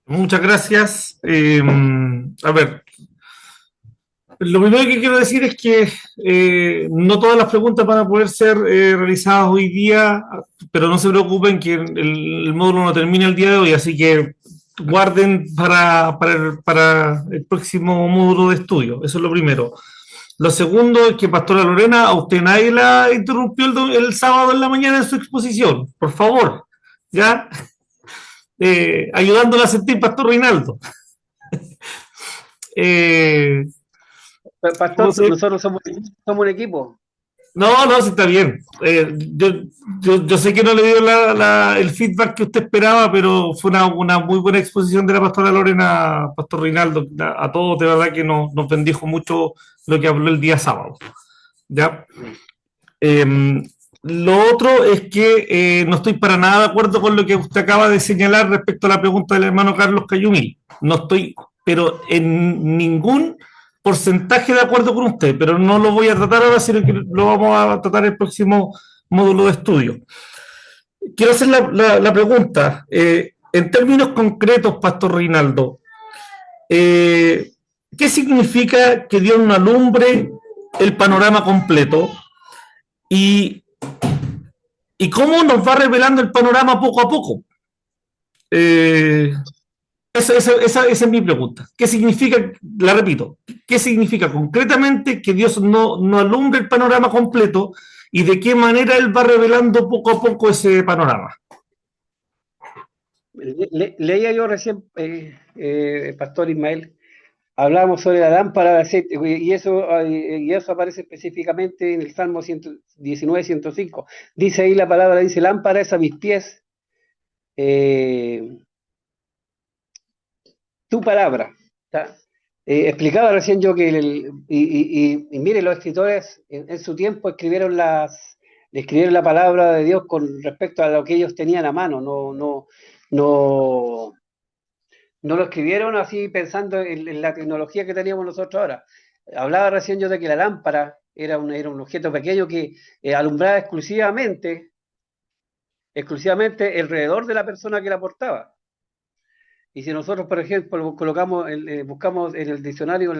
Muchas gracias. A ver, lo primero que quiero decir es que no todas las preguntas van a poder ser realizadas hoy día, pero no se preocupen que el módulo no termina el día de hoy, así que guarden para el próximo módulo de estudio. Eso es lo primero. Lo segundo es que, Pastora Lorena, a usted nadie la interrumpió el sábado en la mañana en su exposición. Por favor, ¿ya? Ayudándola a sentir, Pastor Reinaldo. Pastor, nosotros somos un equipo. No, no, sí está bien. Yo sé que no le dio el feedback que usted esperaba, pero fue una muy buena exposición de la pastora Lorena, Pastor Reinaldo. A todos, de verdad que nos bendijo mucho lo que habló el día sábado. ¿Ya? Lo otro es que no estoy para nada de acuerdo con lo que usted acaba de señalar respecto a la pregunta del hermano Carlos Cayumil. No estoy, pero en ningún porcentaje de acuerdo con usted, pero no lo voy a tratar ahora, sino que lo vamos a tratar en el próximo módulo de estudio. Quiero hacer la pregunta, en términos concretos, Pastor Reinaldo, ¿qué significa que Dios no alumbre el panorama completo? ¿Y cómo nos va revelando el panorama poco a poco? Esa es mi pregunta. ¿Qué significa, la repito, qué significa concretamente que Dios no alumbre el panorama completo y de qué manera Él va revelando poco a poco ese panorama? Leía yo recién, Pastor Ismael, hablábamos sobre la lámpara de aceite, y eso aparece específicamente en el Salmo 119, 105. Dice ahí la palabra, dice, lámpara es a mis pies, tu palabra. Explicaba recién yo que, y mire, los escritores en su tiempo escribieron la palabra de Dios con respecto a lo que ellos tenían a mano, no lo escribieron así pensando en la tecnología que teníamos nosotros ahora. Hablaba recién yo de que la lámpara era un objeto pequeño que alumbraba exclusivamente alrededor de la persona que la portaba. Y si nosotros, por ejemplo, buscamos en el diccionario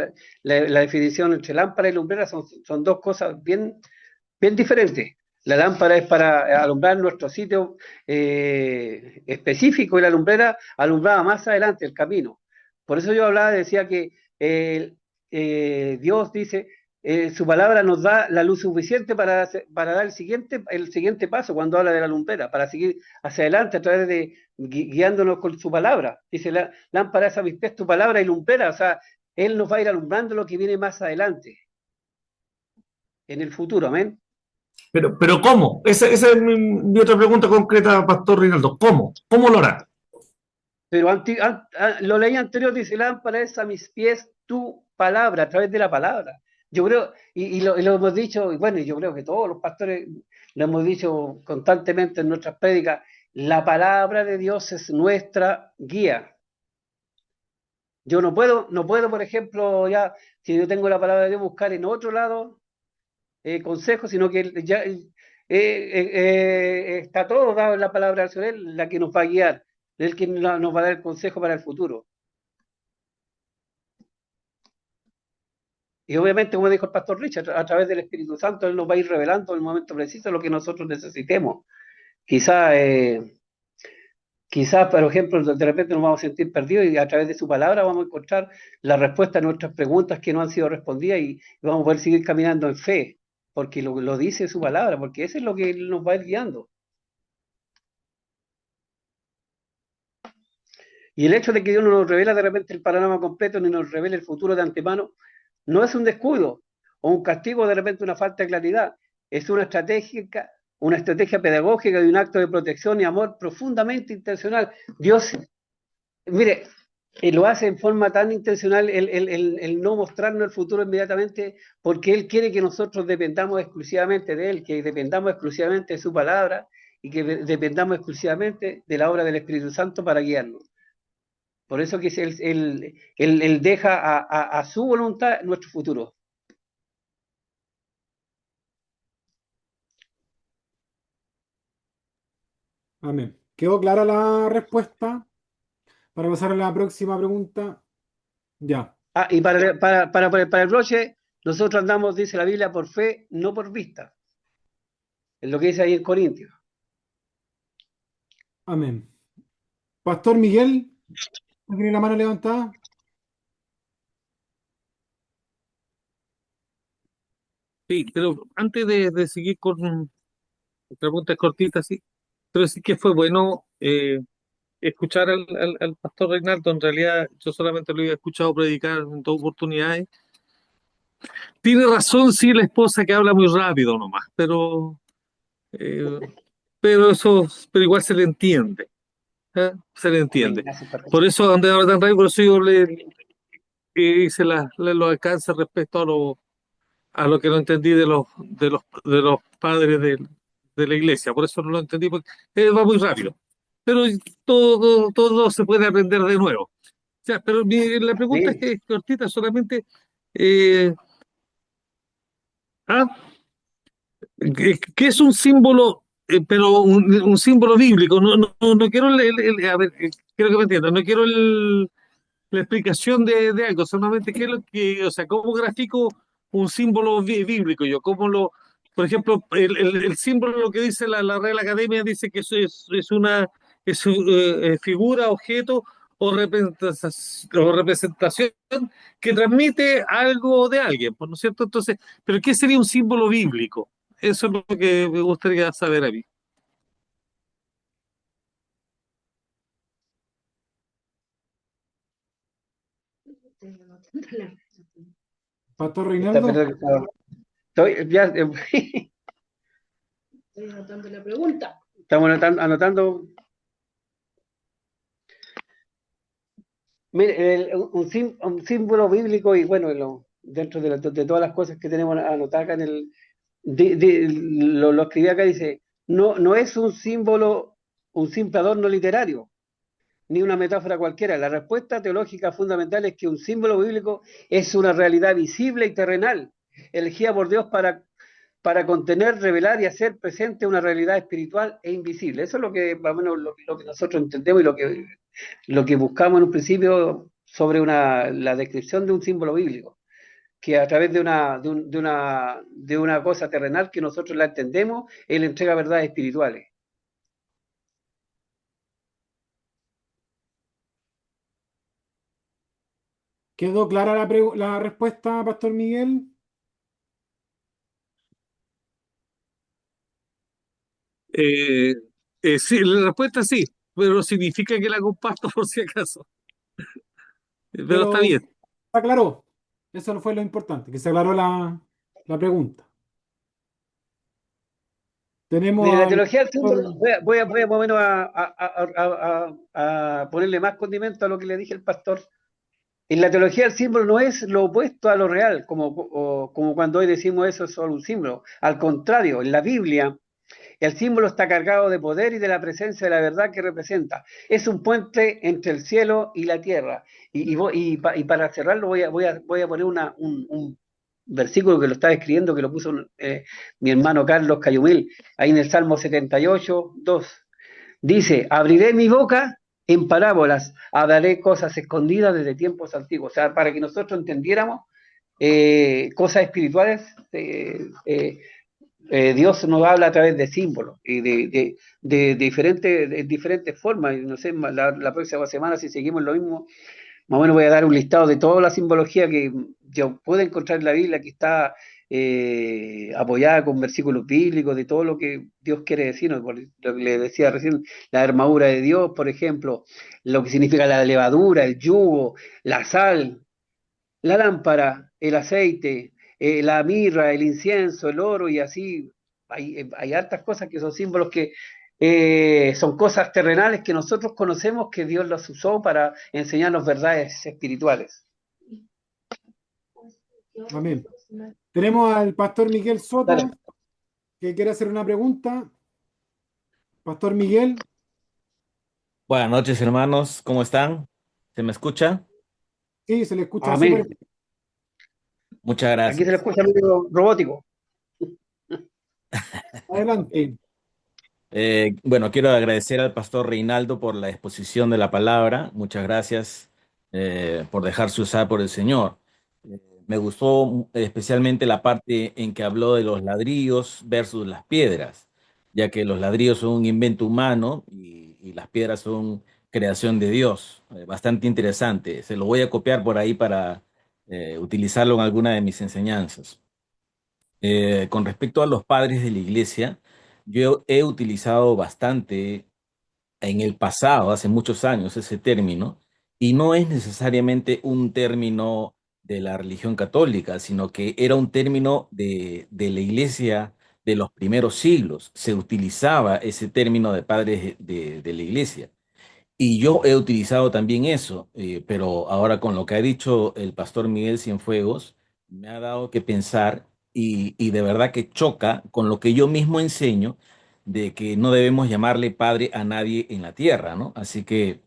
la definición entre lámpara y lumbrera, son dos cosas bien diferentes. La lámpara es para alumbrar nuestro sitio específico y la lumbrera alumbraba más adelante el camino. Por eso yo decía que Dios dice, su palabra nos da la luz suficiente para dar el siguiente paso cuando habla de la lumbrera, para seguir hacia adelante a través de guiándonos con su palabra. Dice, lámpara es a mis pies tu palabra y lumbrera, o sea, Él nos va a ir alumbrando lo que viene más adelante, en el futuro, amén. Pero ¿cómo? Esa es mi otra pregunta concreta, Pastor Reinaldo. ¿Cómo? ¿Cómo lo hará? Pero lo leí anterior, dice, lámpara es a mis pies tu palabra, a través de la palabra. Yo creo, y lo hemos dicho, y bueno, yo creo que todos los pastores lo hemos dicho constantemente en nuestras prédicas, la palabra de Dios es nuestra guía. Yo no puedo, por ejemplo, ya, si yo tengo la palabra de Dios, buscar en otro lado consejos, sino que ya está todo dado en la palabra del Señor, la que nos va a guiar, el que nos va a dar el consejo para el futuro. Y obviamente, como dijo el pastor Richard, a través del Espíritu Santo, Él nos va a ir revelando en el momento preciso lo que nosotros necesitemos. Quizás, por ejemplo, de repente nos vamos a sentir perdidos y a través de su palabra vamos a encontrar la respuesta a nuestras preguntas que no han sido respondidas y vamos a poder seguir caminando en fe, porque lo dice su palabra, porque eso es lo que Él nos va a ir guiando. Y el hecho de que Dios no nos revela de repente el panorama completo ni nos revele el futuro de antemano, no es un descuido o un castigo, de repente una falta de claridad, es una estrategia pedagógica y un acto de protección y amor profundamente intencional. Dios, mire, lo hace en forma tan intencional el no mostrarnos el futuro inmediatamente, porque Él quiere que nosotros dependamos exclusivamente de Él, que dependamos exclusivamente de su palabra y que dependamos exclusivamente de la obra del Espíritu Santo para guiarnos. Por eso que Él deja a su voluntad nuestro futuro. Amén. ¿Quedó clara la respuesta? Para pasar a la próxima pregunta. Ya. Y para el broche, nosotros andamos, dice la Biblia, por fe, no por vista. Es lo que dice ahí en Corintios. Amén. Pastor Miguel, ¿tiene la mano levantada? Sí, pero antes de seguir con preguntas cortitas, sí, pero sí que fue bueno escuchar al pastor Reinaldo. En realidad, yo solamente lo había escuchado predicar en dos oportunidades. Tiene razón, sí, la esposa que habla muy rápido nomás, eh, pero igual se le entiende. Se le Amén. entiende. Gracias, pastor. Por eso, donde ahora tan rápido, por eso yo le hice los alcances respecto a lo que no entendí de los padres de la iglesia. Por eso no lo entendí, porque va muy rápido. Pero todo se puede aprender de nuevo. O sea, pero la pregunta Sí. es cortita, solamente. eh, ¿ah? ¿Qué es un símbolo, pero un símbolo bíblico? No quiero a ver, quiero que me entiendan, no quiero la explicación de algo, solamente qué es lo que, o sea, cómo grafico un símbolo bíblico yo, por ejemplo, el símbolo, lo que dice la Real Academia, dice que eso es una figura, objeto o representación que transmite algo de alguien, ¿no es cierto? Entonces, ¿pero qué sería un símbolo bíblico? Eso es lo que me gustaría saber a mí. Estoy anotando la, Pastor Está, Reinaldo. perdón, estoy anotando la pregunta. estamos anotando. Mire, un símbolo bíblico, y bueno, dentro de todas las cosas que tenemos anotadas acá lo escribí acá, dice, no es un símbolo, un simple adorno literario, ni una metáfora cualquiera. La respuesta teológica fundamental es que un símbolo bíblico es una realidad visible y terrenal, elegida por Dios para contener, revelar y hacer presente una realidad espiritual e invisible. Eso es lo que, más o menos, lo que nosotros entendemos y lo que lo que buscamos en un principio sobre la descripción de un símbolo bíblico, que a través de una cosa terrenal que nosotros la entendemos, Él entrega verdades espirituales. ¿Quedó clara la respuesta, Pastor Miguel? Eh, sí, la respuesta es sí, pero significa que la comparto por si acaso. Pero está Pero se bien. aclaró. Eso fue lo importante, que se aclaró la pregunta. Tenemos De la al teología del símbolo, pastor. voy a más o menos a ponerle más condimento a lo que le dije al pastor. En la teología del símbolo no es lo opuesto a lo real, como cuando hoy decimos eso es solo un símbolo. Al contrario, en la Biblia el símbolo está cargado de poder y de la presencia de la verdad que representa. Es un puente entre el cielo y la tierra. Y para cerrarlo voy a poner un versículo que lo está escribiendo, que lo puso mi hermano Carlos Cayumil, ahí en el Salmo 78, 2. Dice, abriré mi boca en parábolas, hablaré cosas escondidas desde tiempos antiguos. O sea, para que nosotros entendiéramos cosas espirituales, Dios nos habla a través de símbolos y de diferentes formas. No sé, la próxima semana, si seguimos lo mismo, más o menos voy a dar un listado de toda la simbología que yo puedo encontrar en la Biblia, que está apoyada con versículos bíblicos, de todo lo que Dios quiere decirnos. Por lo que le decía recién, la armadura de Dios, por ejemplo, lo que significa la levadura, el yugo, la sal, la lámpara, el aceite, la mirra, el incienso, el oro y así. Hay hartas cosas que son símbolos que son cosas terrenales que nosotros conocemos que Dios las usó para enseñarnos verdades espirituales. Amén. Tenemos al pastor Miguel Soto, Dale. que quiere hacer una pregunta. Pastor Miguel, Buenas noches, hermanos. ¿Cómo están? ¿Se me escucha? sí, se le escucha súper Amén. bien. Muchas Aquí se le gracias. escucha medio robótico. Adelante. Bueno, quiero agradecer al pastor Reinaldo por la exposición de la palabra. Muchas gracias por dejarse usar por el Señor. Eh, Me gustó especialmente la parte en que habló de los ladrillos versus las piedras, ya que los ladrillos son un invento humano y las piedras son creación de Dios. Bastante interesante. Se lo voy a copiar por ahí para utilizarlo en alguna de mis enseñanzas. Con respecto a los padres de la iglesia, yo he utilizado bastante en el pasado, hace muchos años, ese término, y no es necesariamente un término de la religión católica, sino que era un término de la iglesia de los primeros siglos. Se utilizaba ese término de padres de la iglesia. Y yo he utilizado también eso, pero ahora con lo que ha dicho el pastor Miguel Cienfuegos, me ha dado que pensar y de verdad que choca con lo que yo mismo enseño de que no debemos llamarle padre a nadie en la tierra, ¿no? Así que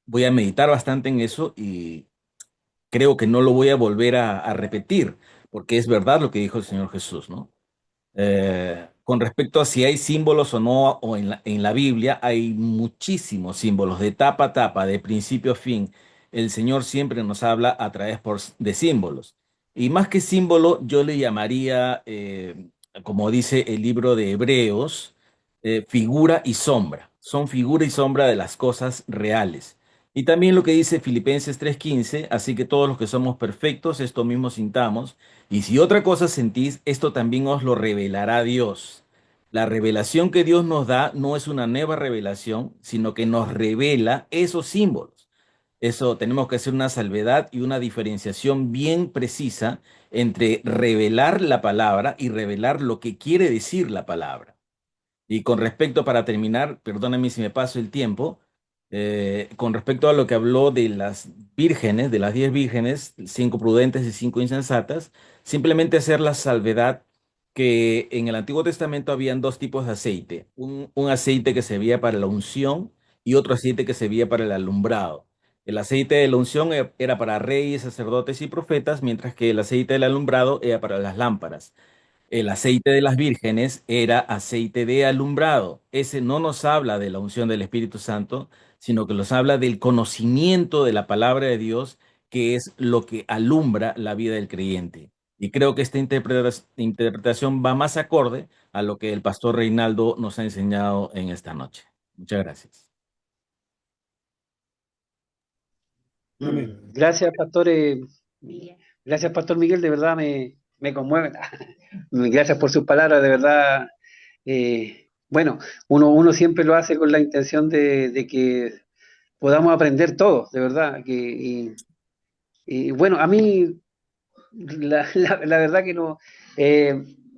voy a meditar bastante en eso y creo que no lo voy a volver a repetir, porque es verdad lo que dijo el Señor Jesús, ¿no? Con respecto a si hay símbolos o no, o en la Biblia hay muchísimos símbolos, de tapa a tapa, de principio a fin. El Señor siempre nos habla a través de símbolos. Y más que símbolo, yo le llamaría, como dice el libro de Hebreos, figura y sombra. Son figura y sombra de las cosas reales. Y también lo que dice Filipenses 3:15, así que todos los que somos perfectos, esto mismo sintamos y si otra cosa sentís, esto también os lo revelará Dios. La revelación que Dios nos da no es una nueva revelación, sino que nos revela esos símbolos. Eso tenemos que hacer una salvedad y una diferenciación bien precisa entre revelar la palabra y revelar lo que quiere decir la palabra. Y con respecto, para terminar, perdóname si me paso el tiempo, con respecto a lo que habló de las vírgenes, de las 10 vírgenes, 5 prudentes y 5 insensatas, simplemente hacer la salvedad que en el Antiguo Testamento habían dos tipos de aceite, un aceite que servía para la unción y otro aceite que servía para el alumbrado. El aceite de la unción era para reyes, sacerdotes y profetas, mientras que el aceite del alumbrado era para las lámparas. El aceite de las vírgenes era aceite de alumbrado. Ese no nos habla de la unción del Espíritu Santo, sino que nos habla del conocimiento de la palabra de Dios, que es lo que alumbra la vida del creyente. Y creo que esta interpretación va más acorde a lo que el pastor Reinaldo nos ha enseñado en esta noche. Muchas gracias. Amén. Gracias, pastor. Gracias, pastor Miguel, de verdad me conmueve. Gracias por sus palabras, de verdad. Bueno, uno siempre lo hace con la intención de que podamos aprender todos, de verdad. Y bueno, a mí, la verdad que no,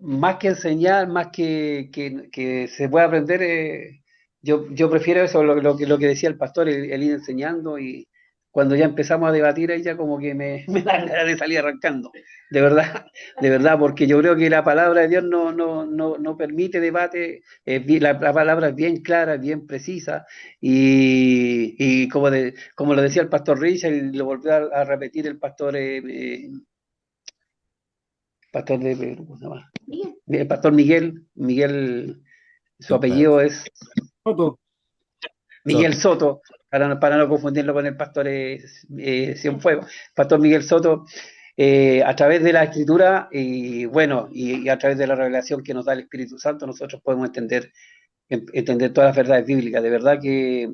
más que enseñar, más que se pueda aprender, yo prefiero eso, lo que decía el pastor, el ir enseñando, y cuando ya empezamos a debatir ahí ya como que me dan ganas de salir arrancando, de verdad, porque yo creo que la palabra de Dios no permite debate, la palabra es bien clara, bien precisa, y como lo decía el pastor Richard, y lo volvió a repetir el pastor ¿cómo se llama? El pastor Miguel, su apellido es Soto. Miguel Soto, para no confundirlo con el pastor Cienfuegos. Pastor Miguel Soto, a través de la escritura y bueno, y a través de la revelación que nos da el Espíritu Santo, nosotros podemos entender todas las verdades bíblicas. De verdad que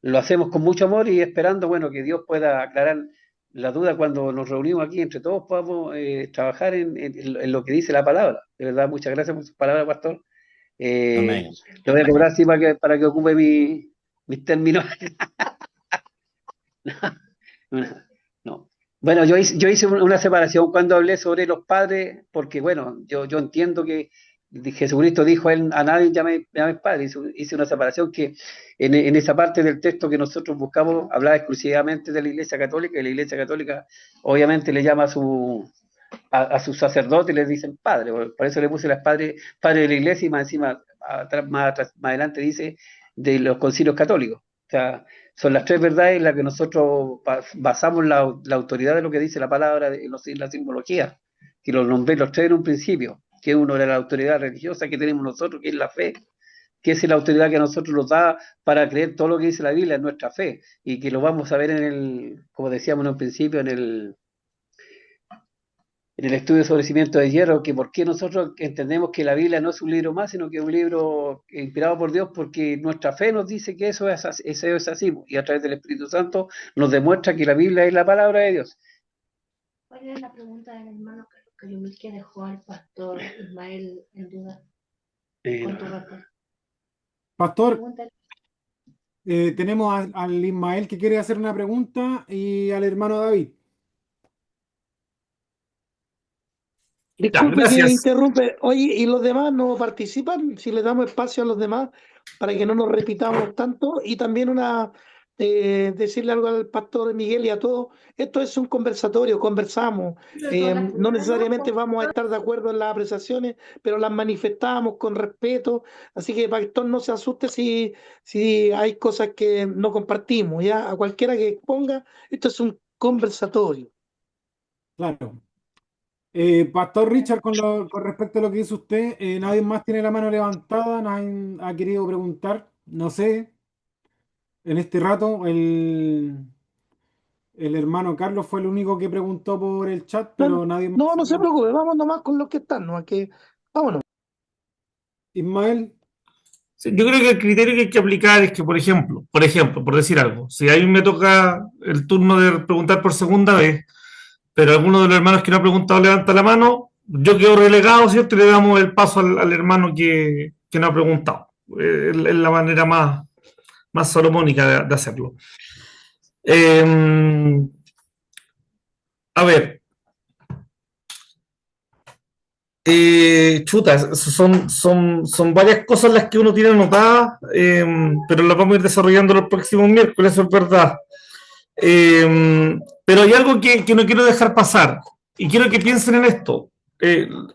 lo hacemos con mucho amor y esperando, bueno, que Dios pueda aclarar la duda cuando nos reunimos aquí, entre todos podamos trabajar en lo que dice la palabra. De verdad, muchas gracias por sus palabras, pastor. Amén. Lo voy a cobrar así para que ocupe mis términos. No. Bueno, yo hice una separación cuando hablé sobre los padres, porque bueno, yo entiendo que Jesucristo dijo: a nadie llaméis padre. Hice una separación que en esa parte del texto que nosotros buscamos hablaba exclusivamente de la Iglesia Católica, y la Iglesia Católica obviamente le llama a sus sacerdotes, les dicen padre, por eso le puse las padre de la Iglesia, y más encima, más adelante dice de los concilios católicos. O sea, son las tres verdades en las que nosotros basamos la autoridad de lo que dice la palabra, la simbología, que los nombré los tres en un principio, que uno era la autoridad religiosa que tenemos nosotros, que es la fe, que es la autoridad que a nosotros nos da para creer todo lo que dice la Biblia, en nuestra fe, y que lo vamos a ver como decíamos en un principio, en el estudio sobre cimiento de hierro, que por qué nosotros entendemos que la Biblia no es un libro más, sino que es un libro inspirado por Dios, porque nuestra fe nos dice que eso es así, y a través del Espíritu Santo nos demuestra que la Biblia es la palabra de Dios. ¿Cuál es la pregunta del hermano Carlos que dejó al pastor Ismael en duda? Con tu respuesta. Pastor, tenemos al Ismael que quiere hacer una pregunta y al hermano David. Disculpe que gracias. interrumpe. Oye, ¿y los demás no participan? Si le damos espacio a los demás para que no nos repitamos tanto. Y también decirle algo al pastor Miguel y a todos. Esto es un conversatorio, conversamos. No necesariamente vamos a estar de acuerdo en las apreciaciones, pero las manifestamos con respeto. Así que, pastor, no se asuste si hay cosas que no compartimos. Ya, a cualquiera que exponga, esto es un conversatorio. Claro. Pastor Richard, con respecto a lo que dice usted, nadie más tiene la mano levantada, nadie ha querido preguntar, no sé, en este rato el hermano Carlos fue el único que preguntó por el chat, pero nadie más. No se preocupe, vamos nomás con los que están, ¿no? Vámonos. Ismael. Sí, yo creo que el criterio que hay que aplicar es que, por ejemplo, por decir algo, si a mí me toca el turno de preguntar por segunda vez, pero alguno de los hermanos que no ha preguntado levanta la mano, yo quedo relegado, ¿cierto? Y le damos el paso al hermano que no ha preguntado. Es la manera más salomónica de hacerlo. A ver. Son varias cosas las que uno tiene anotadas, pero las vamos a ir desarrollando los próximos miércoles, eso es verdad. Pero hay algo que no quiero dejar pasar, y quiero que piensen en esto. El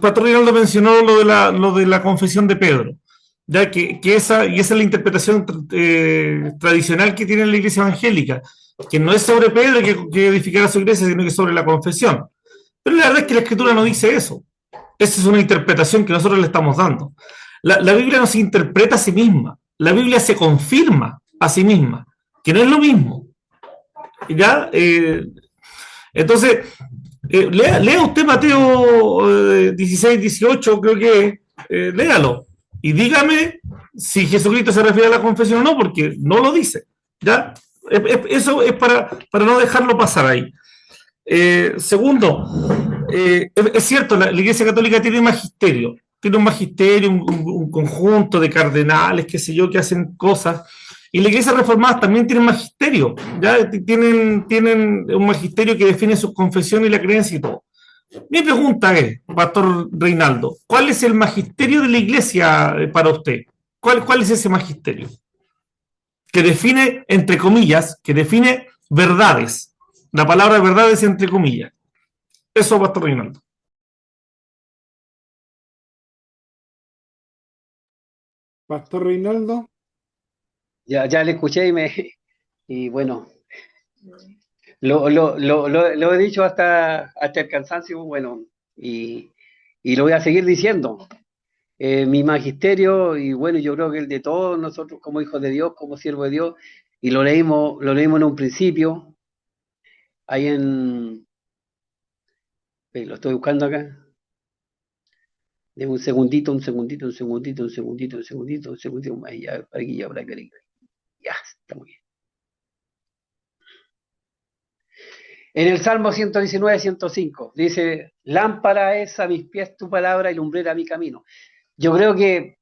pastor Reinaldo mencionó lo de la confesión de Pedro, ya que esa es la interpretación tradicional que tiene la iglesia evangélica, que no es sobre Pedro que edificará su iglesia, sino que sobre la confesión. Pero la verdad es que la Escritura no dice eso. Esa es una interpretación que nosotros le estamos dando. La Biblia no se interpreta a sí misma. La Biblia se confirma a sí misma, que no es lo mismo. ¿Ya? Entonces, lea usted Mateo 16, 18, creo que léalo. Y dígame si Jesucristo se refiere a la confesión o no, porque no lo dice. ¿Ya? Eso es para no dejarlo pasar ahí. Segundo, es cierto, la Iglesia Católica tiene un magisterio, un conjunto de cardenales, qué sé yo, que hacen cosas, y la Iglesia Reformada también tiene un magisterio, ya tienen un magisterio que define sus confesiones y la creencia y todo. Mi pregunta es, Pastor Reinaldo, ¿cuál es el magisterio de la Iglesia para usted? ¿Cuál es ese magisterio? Que define, entre comillas, que define verdades. La palabra verdad es entre comillas. Eso, Pastor Reinaldo. Pastor Reinaldo. Ya le escuché y bueno, lo he dicho hasta el cansancio, bueno, y lo voy a seguir diciendo. Mi magisterio, y bueno, yo creo que el de todos nosotros como hijos de Dios, como siervos de Dios, y lo leímos en un principio, ahí lo estoy buscando acá. De un segundito, un segundito, un segundito, un segundito, un segundito, un segundito, ahí ya, por aquí, ya, por aquí, ya, está muy bien. En el Salmo 119, 105, dice, lámpara es a mis pies tu palabra y lumbrera a mi camino. Yo creo que,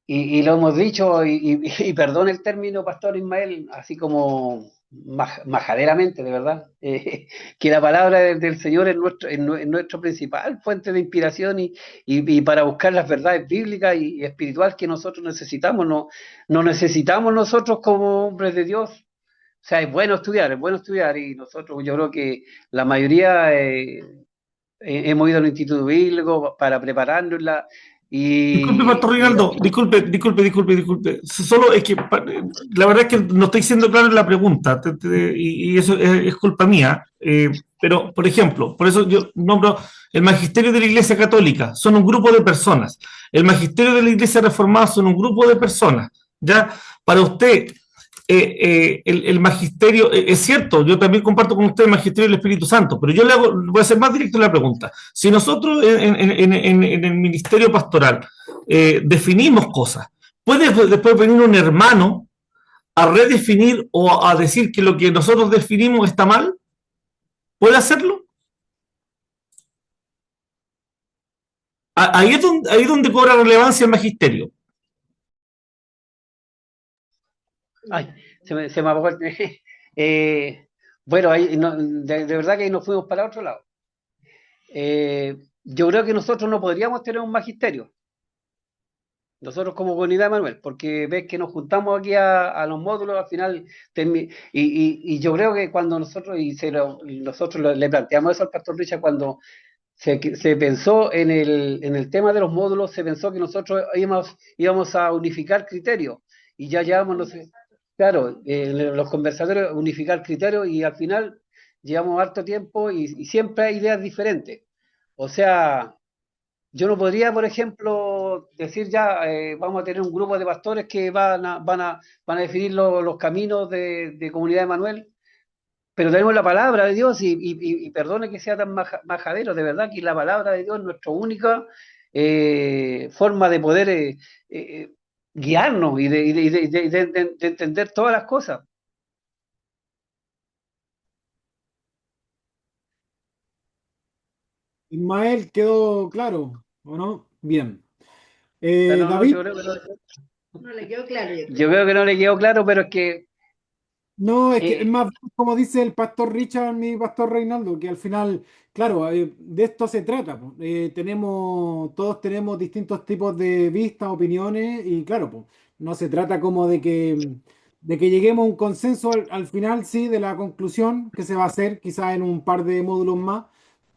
y lo hemos dicho, y perdón el término, Pastor Ismael, así como majaderamente, de verdad, que la palabra del Señor es nuestro principal fuente de inspiración y para buscar las verdades bíblicas y espirituales que nosotros necesitamos. No necesitamos nosotros como hombres de Dios. O sea, es bueno estudiar y nosotros, yo creo que la mayoría hemos ido al Instituto Bíblico para prepararnos Disculpe, Pastor y Reinaldo, disculpe. Solo es que la verdad es que no estoy siendo claro en la pregunta y eso es culpa mía. Pero, por ejemplo, por eso yo nombro el magisterio de la Iglesia Católica, son un grupo de personas. El magisterio de la Iglesia Reformada son un grupo de personas. ¿Ya? Para usted, el magisterio, es cierto, yo también comparto con usted el magisterio del Espíritu Santo, pero yo voy a ser más directo en la pregunta. Si nosotros en el ministerio pastoral definimos cosas, ¿puede después venir un hermano a redefinir o a decir que lo que nosotros definimos está mal? ¿Puede hacerlo? Ahí es donde cobra relevancia el magisterio. Ay, se me apagó el... bueno, ahí de verdad que ahí nos fuimos para otro lado. Yo creo que nosotros no podríamos tener un magisterio, nosotros como comunidad, Manuel, porque ves que nos juntamos aquí a los módulos, al final, y yo creo que cuando nosotros le planteamos eso al pastor Richard, cuando se pensó en el tema de los módulos, se pensó que nosotros íbamos a unificar criterios, y ya llevamos, no sé, claro, los conversatorios, unificar criterios, y al final llevamos harto tiempo y siempre hay ideas diferentes. O sea, yo no podría, por ejemplo, decir ya, vamos a tener un grupo de pastores que van a definir los caminos de Comunidad de Manuel, pero tenemos la palabra de Dios y perdone que sea tan majadero, de verdad que la palabra de Dios es nuestra única forma de poder guiarnos y de entender todas las cosas. Ismael, ¿quedó claro o no? Bien. Pero no, David. yo creo que No le quedó claro, yo creo. yo creo que no le quedó claro, pero es que No, es que es eh, más como dice el pastor Richard, mi pastor Reinaldo, que al final, claro, de esto se trata, po. Todos tenemos distintos tipos de vistas, opiniones, y claro, pues, no se trata como de que lleguemos a un consenso al final, sí, de la conclusión que se va a hacer, quizás en un par de módulos más,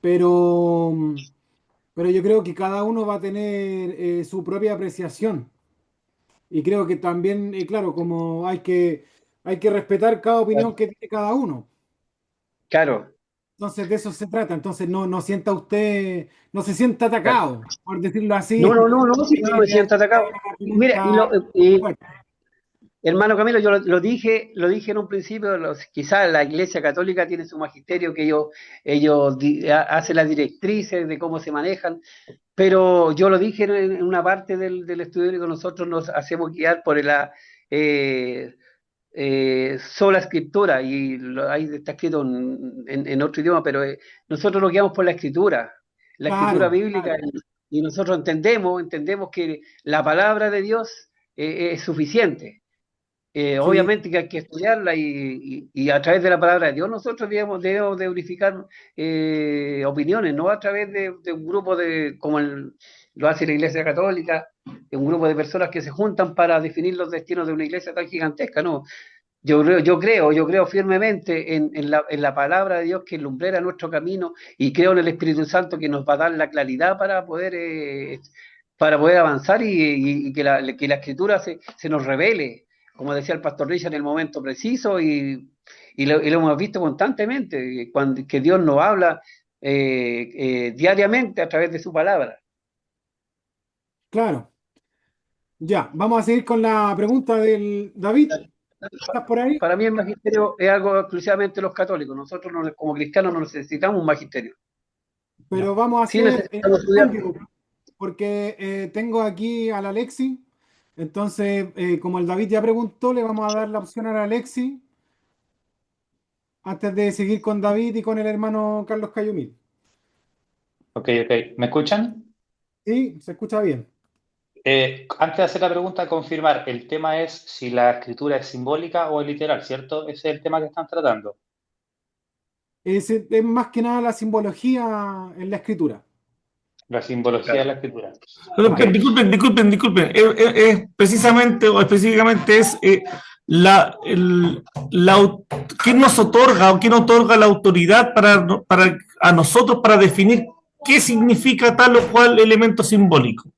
pero, pero yo creo que cada uno va a tener su propia apreciación. Y creo que también, claro, como hay que respetar cada opinión que tiene cada uno. claro, Entonces de eso se trata. Entonces no sienta usted, no se sienta atacado, por decirlo así. No, si yo no me siento atacado. Una Mira, pregunta fuerte. hermano Camilo, yo lo dije en un principio, quizás la Iglesia Católica tiene su magisterio que hacen las directrices de cómo se manejan, pero yo lo dije en una parte del estudio bíblico, nosotros nos hacemos guiar por la sola escritura, y ahí está escrito en otro idioma, pero nosotros nos guiamos por la escritura Claro, bíblica, y nosotros entendemos que la palabra de Dios es suficiente. sí, Obviamente que hay que estudiarla, y a través de la palabra de Dios nosotros debemos de unificar opiniones, no a través de un grupo lo hace la Iglesia Católica, de un grupo de personas que se juntan para definir los destinos de una iglesia tan gigantesca. No, yo creo firmemente en la palabra de Dios, que es lumbrera nuestro camino, y creo en el Espíritu Santo, que nos va a dar la claridad para poder avanzar, y que la Escritura se nos revele, como decía el pastor Richard, en el momento preciso, y lo hemos visto constantemente, que Dios nos habla diariamente a través de su palabra. claro. Ya, vamos a seguir con la pregunta del David. ¿Estás por ahí? Para mí el magisterio es algo exclusivamente de los católicos. Nosotros como cristianos no necesitamos un magisterio. Pero vamos a Sí hacer necesitamos un estudiar. cambio, porque tengo aquí a la Alexi. Entonces, como el David ya preguntó, le vamos a dar la opción a la Alexi antes de seguir con David y con el hermano Carlos Cayumil. Ok, ok. ¿Me escuchan? Sí, se escucha bien. Antes de hacer la pregunta, confirmar, el tema es si la escritura es simbólica o es literal, ¿cierto? Ese es el tema que están tratando. Es más que nada la simbología en la escritura. La simbología de la escritura. Pero, Ok. disculpen. Es precisamente o específicamente es ¿quién nos otorga o quién otorga la autoridad para a nosotros para definir qué significa tal o cual elemento simbólico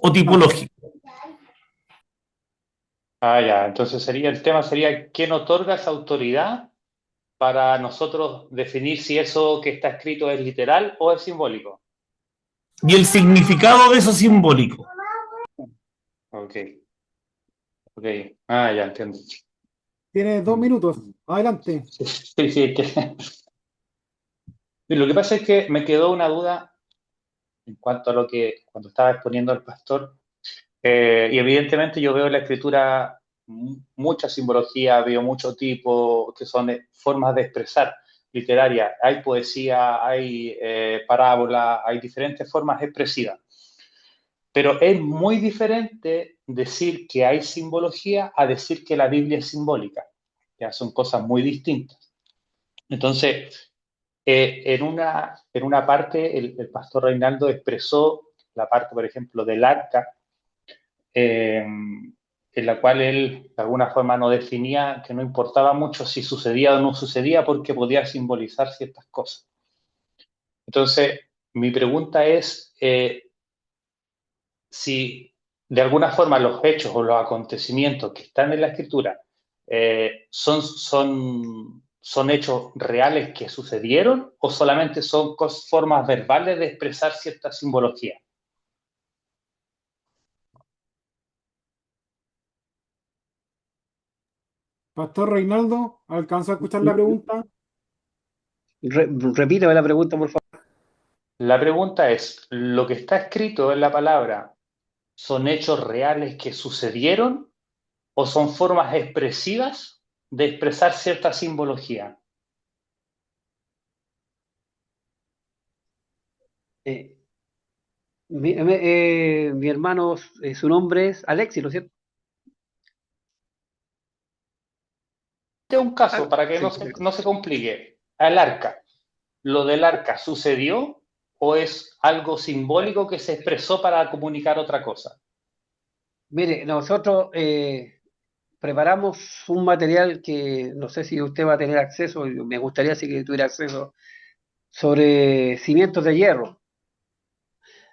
o tipológico? Ah, ya. Entonces el tema sería quién otorga esa autoridad para nosotros definir si eso que está escrito es literal o es simbólico. Y el significado de eso simbólico. Ok. Ok. Ah, ya entiendo. Tienes 2 minutos. Adelante. Sí, sí. Lo que pasa es que me quedó una duda en cuanto a lo que cuando estaba exponiendo al pastor. Y evidentemente yo veo en la escritura mucha simbología, veo mucho tipo, que son formas de expresar literaria. Hay poesía, hay parábola, hay diferentes formas expresivas. Pero es muy diferente decir que hay simbología a decir que la Biblia es simbólica. Ya son cosas muy distintas. Entonces, en una parte, el pastor Reinaldo expresó la parte, por ejemplo, del arca, en la cual él de alguna forma no definía, que no importaba mucho si sucedía o no sucedía, porque podía simbolizar ciertas cosas. Entonces, mi pregunta es si de alguna forma los hechos o los acontecimientos que están en la escritura son hechos reales que sucedieron, o solamente son formas verbales de expresar cierta simbología. Pastor Reinaldo, ¿alcanzó a escuchar la pregunta? Repítame la pregunta, por favor. La pregunta es, ¿lo que está escrito en la palabra son hechos reales que sucedieron o son formas expresivas de expresar cierta simbología? Mi hermano, su nombre es Alexis, ¿no es cierto? Este es un caso para que Sí. no se complique. El arca, ¿lo del arca sucedió o es algo simbólico que se expresó para comunicar otra cosa? Mire, nosotros preparamos un material que no sé si usted va a tener acceso, y me gustaría sí que tuviera acceso, sobre cimientos de hierro.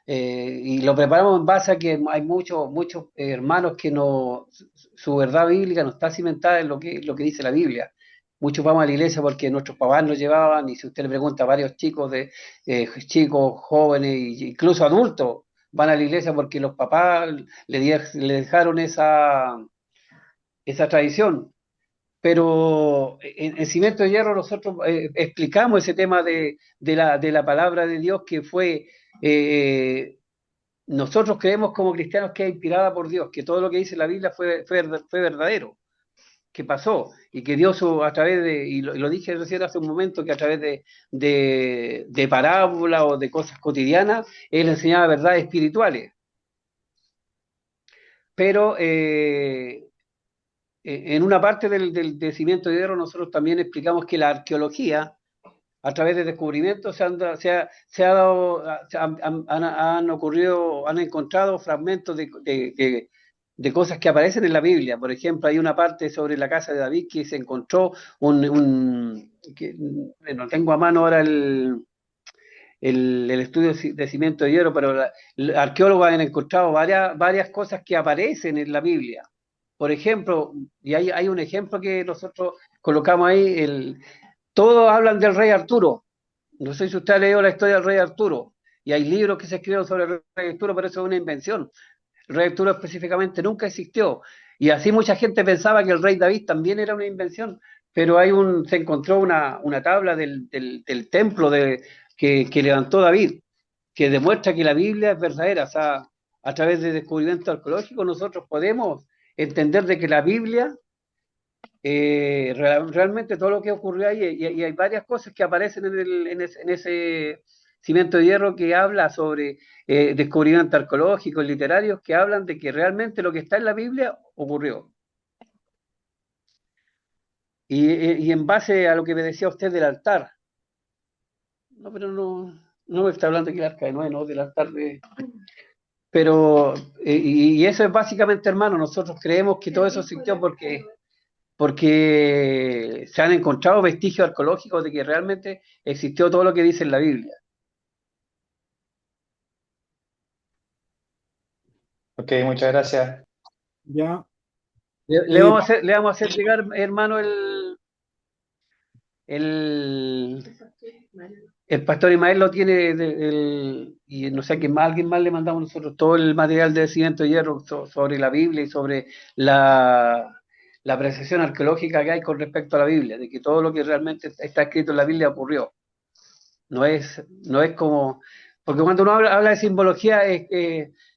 Y lo preparamos en base a que hay muchos hermanos que su verdad bíblica no está cimentada en lo que dice la Biblia. muchos vamos a la iglesia porque nuestros papás nos llevaban, y si usted le pregunta a varios chicos, chicos, jóvenes, e incluso adultos, van a la iglesia porque los papás le dejaron esa tradición. Pero en Cimiento de Hierro nosotros explicamos ese tema de la palabra de Dios que fue, nosotros creemos como cristianos que es inspirada por Dios, que todo lo que dice la Biblia fue verdadero, que pasó, y que Dios a través y lo dije recién hace un momento, que a través de parábolas o de cosas cotidianas, Él enseñaba verdades espirituales. Pero en una parte del Cimiento de Hierro nosotros también explicamos que la arqueología, a través de descubrimientos, han ocurrido, han encontrado fragmentos de cosas que aparecen en la Biblia. Por ejemplo, hay una parte sobre la casa de David que se encontró no tengo a mano ahora el estudio de Cimiento de Hierro, pero los arqueólogos han encontrado varias cosas que aparecen en la Biblia. Por ejemplo, y hay un ejemplo que nosotros colocamos ahí, todos hablan del rey Arturo. No sé si usted ha leído la historia del rey Arturo, y hay libros que se escribieron sobre el rey Arturo, pero eso es una invención. El rey Arturo específicamente nunca existió, y así mucha gente pensaba que el rey David también era una invención, pero se encontró una tabla del templo que levantó David, que demuestra que la Biblia es verdadera. O sea, a través de descubrimientos arqueológicos nosotros podemos entender de que la Biblia realmente todo lo que ocurrió ahí, y hay varias cosas que aparecen en ese Cimiento de Hierro que habla sobre descubrimientos arqueológicos, literarios, que hablan de que realmente lo que está en la Biblia ocurrió. Y en base a lo que me decía usted del altar, no, pero no me está hablando aquí del arca de Noé, no, del altar pero, y eso es básicamente, hermano, nosotros creemos que todo eso existió porque se han encontrado vestigios arqueológicos de que realmente existió todo lo que dice en la Biblia. Ok, muchas gracias. Ya. Le vamos a hacer llegar, hermano, el pastor Ismael lo tiene, y no sé quién más, alguien más le mandamos nosotros todo el material de Cimiento de Hierro sobre la Biblia y sobre la apreciación arqueológica que hay con respecto a la Biblia, de que todo lo que realmente está escrito en la Biblia ocurrió. No es como, porque cuando uno habla de simbología,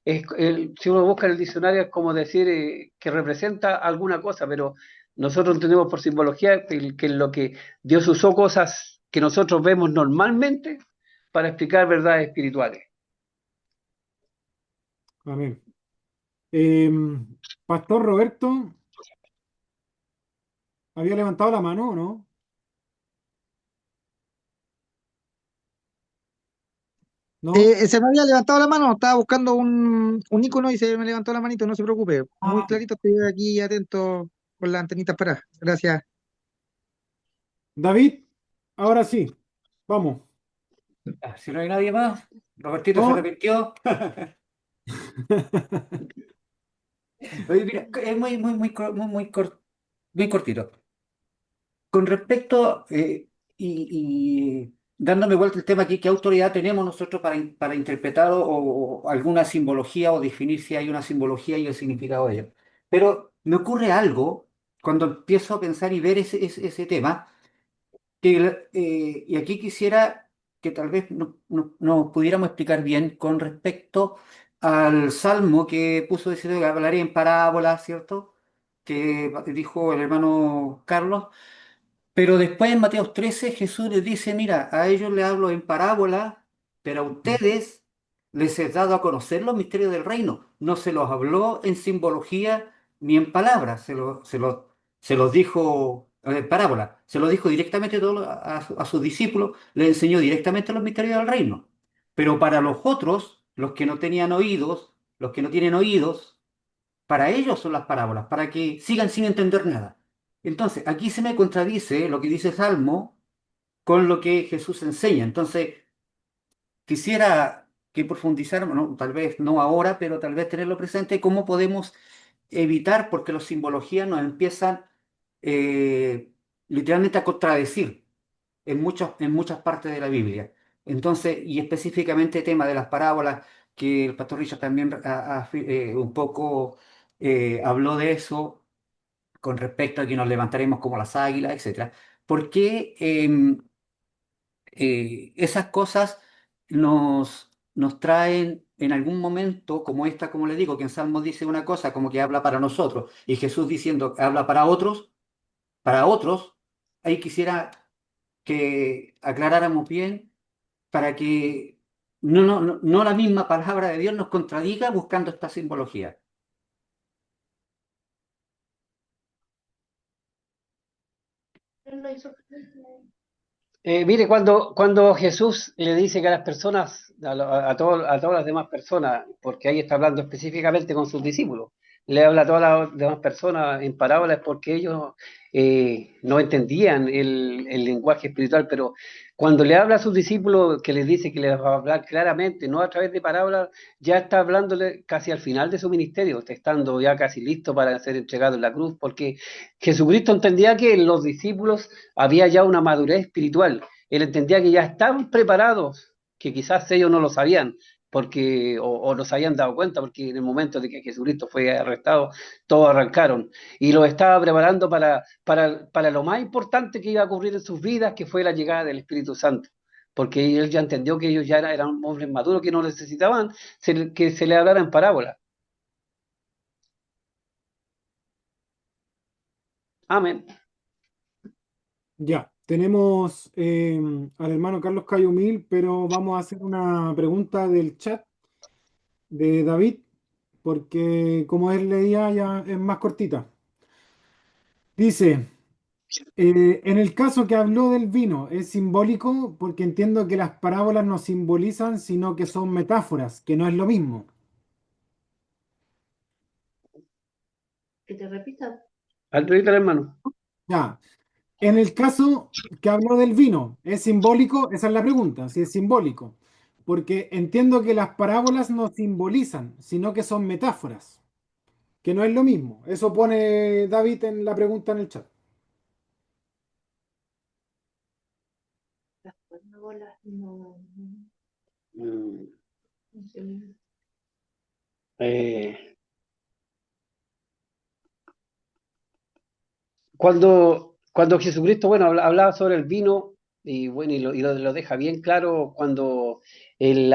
si uno busca en el diccionario es como decir que representa alguna cosa, pero nosotros entendemos por simbología que lo que Dios usó cosas que nosotros vemos normalmente para explicar verdades espirituales. Amén. Pastor Roberto, ¿había levantado la mano o no? ¿No? Se me había levantado la mano, estaba buscando un icono y se me levantó la manito, no se preocupe. Muy clarito, estoy aquí atento con las antenitas para. Gracias. David, ahora sí, vamos. Si no hay nadie más, Robertito se No. arrepintió. Oye, mira, es muy cortito. Con respecto, y dándome vuelta el tema aquí, ¿qué autoridad tenemos nosotros para interpretar o alguna simbología o definir si hay una simbología y el significado de ella? Pero me ocurre algo cuando empiezo a pensar y ver ese tema, y aquí quisiera que tal vez nos pudiéramos explicar bien con respecto al salmo que puso diciendo que hablaré en parábolas, ¿cierto? Que dijo el hermano Carlos. Pero después en Mateo 13 Jesús les dice, mira, a ellos les hablo en parábola, pero a ustedes les he dado a conocer los misterios del reino. No se los habló en simbología ni en palabras, se los dijo en parábola, se los dijo directamente a sus discípulos, les enseñó directamente los misterios del reino. Pero para los otros, los que no tenían oídos, los que no tienen oídos, para ellos son las parábolas, para que sigan sin entender nada. Entonces, aquí se me contradice lo que dice Salmo con lo que Jesús enseña. Entonces, quisiera que profundizáramos, ¿no? Tal vez no ahora, pero tal vez tenerlo presente, cómo podemos evitar, porque las simbologías nos empiezan literalmente a contradecir en muchas partes de la Biblia. Entonces, y específicamente el tema de las parábolas, que el pastor Richard también un poco habló de eso con respecto a que nos levantaremos como las águilas, etcétera. ¿Por qué esas cosas nos traen en algún momento, como esta, como le digo, que en Salmos dice una cosa como que habla para nosotros, y Jesús diciendo que habla para otros, ahí quisiera que aclaráramos bien para que no la misma palabra de Dios nos contradiga buscando esta simbología. Él lo hizo. Mire, cuando Jesús le dice que a las personas, a todas las demás personas, porque ahí está hablando específicamente con sus discípulos, le habla a todas las demás personas en parábolas porque ellos no entendían el lenguaje espiritual, pero cuando le habla a sus discípulos, que les dice que les va a hablar claramente, no a través de parábolas, ya está hablándole casi al final de su ministerio, estando ya casi listo para ser entregado en la cruz, porque Jesucristo entendía que en los discípulos había ya una madurez espiritual. Él entendía que ya estaban preparados, que quizás ellos no lo sabían, o no se habían dado cuenta, porque en el momento de que Jesucristo fue arrestado, todos arrancaron. Y lo estaba preparando para lo más importante que iba a ocurrir en sus vidas, que fue la llegada del Espíritu Santo. Porque él ya entendió que ellos ya eran hombres maduros que no necesitaban que se le hablara en parábola. Amén. Ya, tenemos al hermano Carlos Cayumil, pero vamos a hacer una pregunta del chat de David, porque como él leía ya es más cortita. Dice, en el caso que habló del vino, es simbólico porque entiendo que las parábolas no simbolizan, sino que son metáforas, que no es lo mismo. Que te repita. Al revés, hermano. Ya, en el caso que habló del vino, ¿es simbólico? Esa es la pregunta, si es simbólico. Porque entiendo que las parábolas no simbolizan, sino que son metáforas, que no es lo mismo. Eso pone David en la pregunta en el chat. Las parábolas no. Mm, No sé. eh, cuando Jesucristo, bueno, hablaba sobre el vino, y bueno, lo deja bien claro cuando él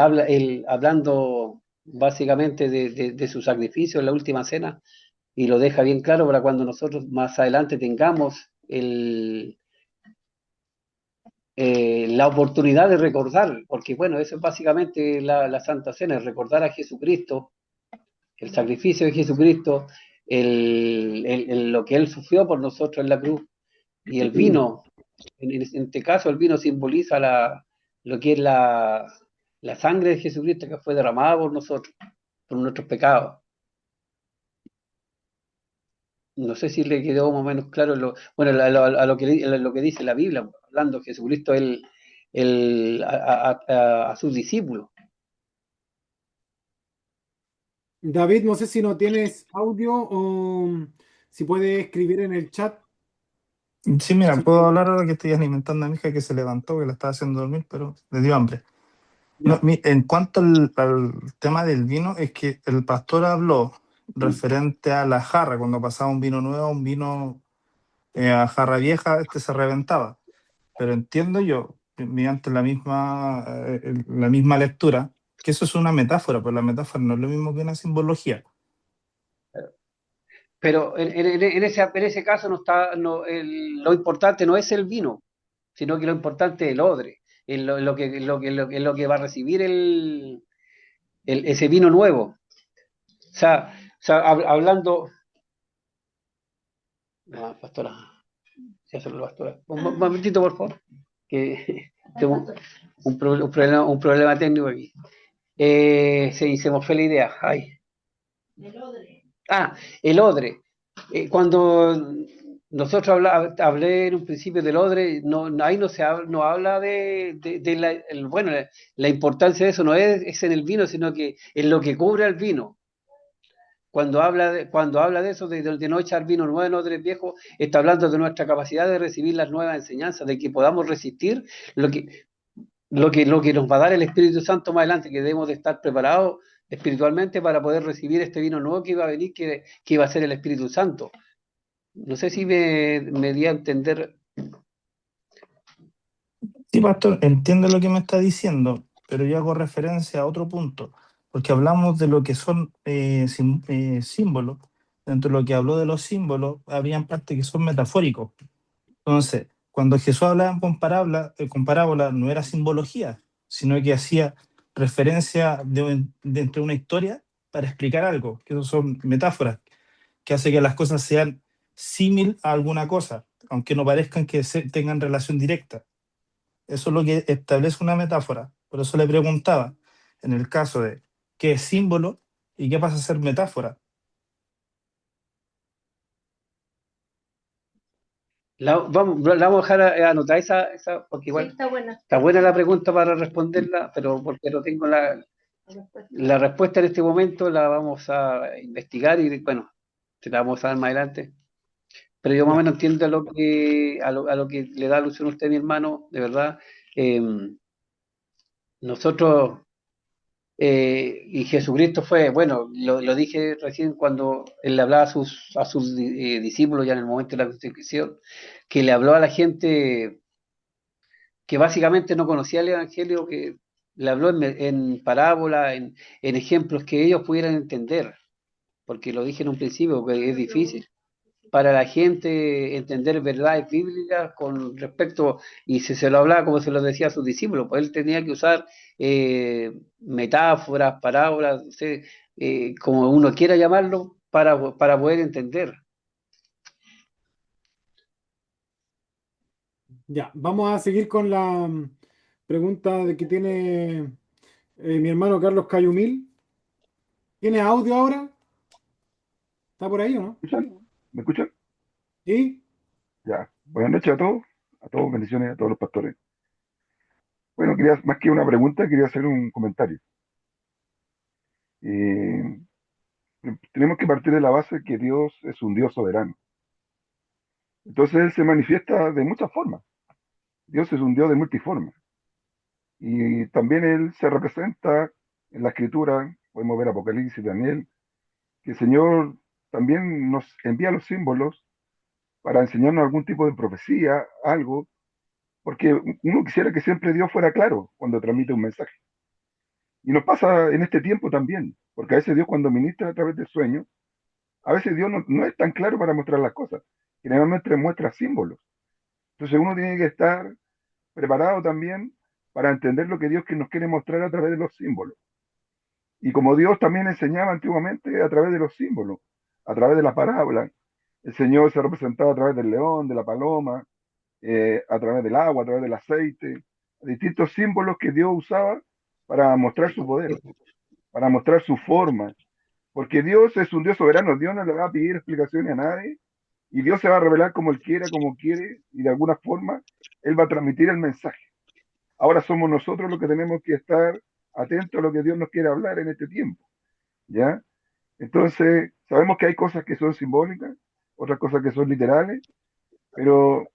hablando básicamente de su sacrificio en la última cena, y lo deja bien claro para cuando nosotros más adelante tengamos la oportunidad de recordar, porque bueno, eso es básicamente la Santa Cena, es recordar a Jesucristo, el sacrificio de Jesucristo, lo que Él sufrió por nosotros en la cruz, y el vino, en este caso el vino simboliza lo que es la sangre de Jesucristo que fue derramada por nosotros, por nuestros pecados. No sé si le quedó más o menos claro bueno, a lo que dice la Biblia, hablando de Jesucristo a sus discípulos. David, no sé si no tienes audio o si puedes escribir en el chat. Sí, mira, Sí. puedo hablar ahora que estoy alimentando a mi hija que se levantó, que la estaba haciendo dormir, pero le dio hambre. No, Ya. en cuanto al tema del vino, es que el pastor habló referente a la jarra, cuando pasaba un vino nuevo, un vino a jarra vieja, este se reventaba. Pero entiendo yo, mediante la misma lectura, que eso es una metáfora, pues la metáfora no es lo mismo que una simbología. Pero en ese caso lo importante no es el vino, sino que lo importante es el odre, es lo que va a recibir ese vino nuevo. Hablando. No, pastora, ya solo pastora. Un momentito, por favor, que tengo un problema técnico aquí. Se me fue la idea. Ay. El odre. El odre. Cuando nosotros hablé en un principio del odre, ahí no habla bueno, la importancia de eso no es en el vino, sino que en lo que cubre al vino. cuando habla de eso, de no echar vino nuevo en odres viejos, está hablando de nuestra capacidad de recibir las nuevas enseñanzas, de que podamos resistir lo que nos va a dar el Espíritu Santo más adelante, que debemos de estar preparados espiritualmente para poder recibir este vino nuevo que iba a venir, que iba a ser el Espíritu Santo. No sé si me di a entender. Sí, pastor, entiendo lo que me está diciendo, pero yo hago referencia a otro punto, porque hablamos de lo que son símbolos. Dentro de lo que habló de los símbolos, habrían partes que son metafóricos. Entonces, cuando Jesús hablaba con parábola, no era simbología, sino que hacía referencia dentro de una historia para explicar algo, que eso son metáforas, que hace que las cosas sean símil a alguna cosa, aunque no parezcan que tengan relación directa. Eso es lo que establece una metáfora. Por eso le preguntaba, en el caso de qué es símbolo y qué pasa a ser metáfora. Vamos a dejar anotar esa porque igual Sí, está buena. está buena la pregunta para responderla, pero porque no tengo la respuesta en este momento, la vamos a investigar y bueno, te la vamos a dar más adelante. Pero yo más o menos entiendo a lo que le da alusión a usted, mi hermano, de verdad. Nosotros, y Jesucristo fue, bueno, lo dije recién cuando él le hablaba a sus discípulos ya en el momento de la crucifixión, que le habló a la gente que básicamente no conocía el Evangelio, que le habló en parábola, en ejemplos que ellos pudieran entender, porque lo dije en un principio, que es difícil para la gente entender verdades bíblicas con respecto, y si se lo hablaba como se lo decía a sus discípulos, pues él tenía que usar metáforas, parábolas, no sé, como uno quiera llamarlo, para poder entender. Ya, vamos a seguir con la pregunta de que tiene mi hermano Carlos Cayumil. ¿Tiene audio ahora? ¿Está por ahí o no? ¿Me escuchan? ¿Sí? Ya. Buenas noches a todos, bendiciones a todos los pastores. Bueno, quería, más que una pregunta, quería hacer un comentario. Eh, Tenemos que partir de la base que Dios es un Dios soberano. Entonces Él se manifiesta de muchas formas. Dios es un Dios de multiformas. Y también Él se representa en la Escritura, podemos ver Apocalipsis, Daniel, que el Señor también nos envía los símbolos para enseñarnos algún tipo de profecía, algo, porque uno quisiera que siempre Dios fuera claro cuando transmite un mensaje. Y nos pasa en este tiempo también, porque a veces Dios cuando ministra a través del sueño, a veces Dios no es tan claro para mostrar las cosas, generalmente muestra símbolos. Entonces uno tiene que estar preparado también para entender lo que Dios que nos quiere mostrar a través de los símbolos. Y como Dios también enseñaba antiguamente a través de los símbolos, a través de las parábolas, el Señor se representaba a través del león, de la paloma, a través del agua, a través del aceite, distintos símbolos que Dios usaba para mostrar su poder, para mostrar su forma, porque Dios es un Dios soberano, Dios no le va a pedir explicaciones a nadie, y Dios se va a revelar como Él quiera, como quiere, y de alguna forma Él va a transmitir el mensaje. Ahora somos nosotros los que tenemos que estar atentos a lo que Dios nos quiere hablar en este tiempo, ¿ya? Entonces, sabemos que hay cosas que son simbólicas, otras cosas que son literales, pero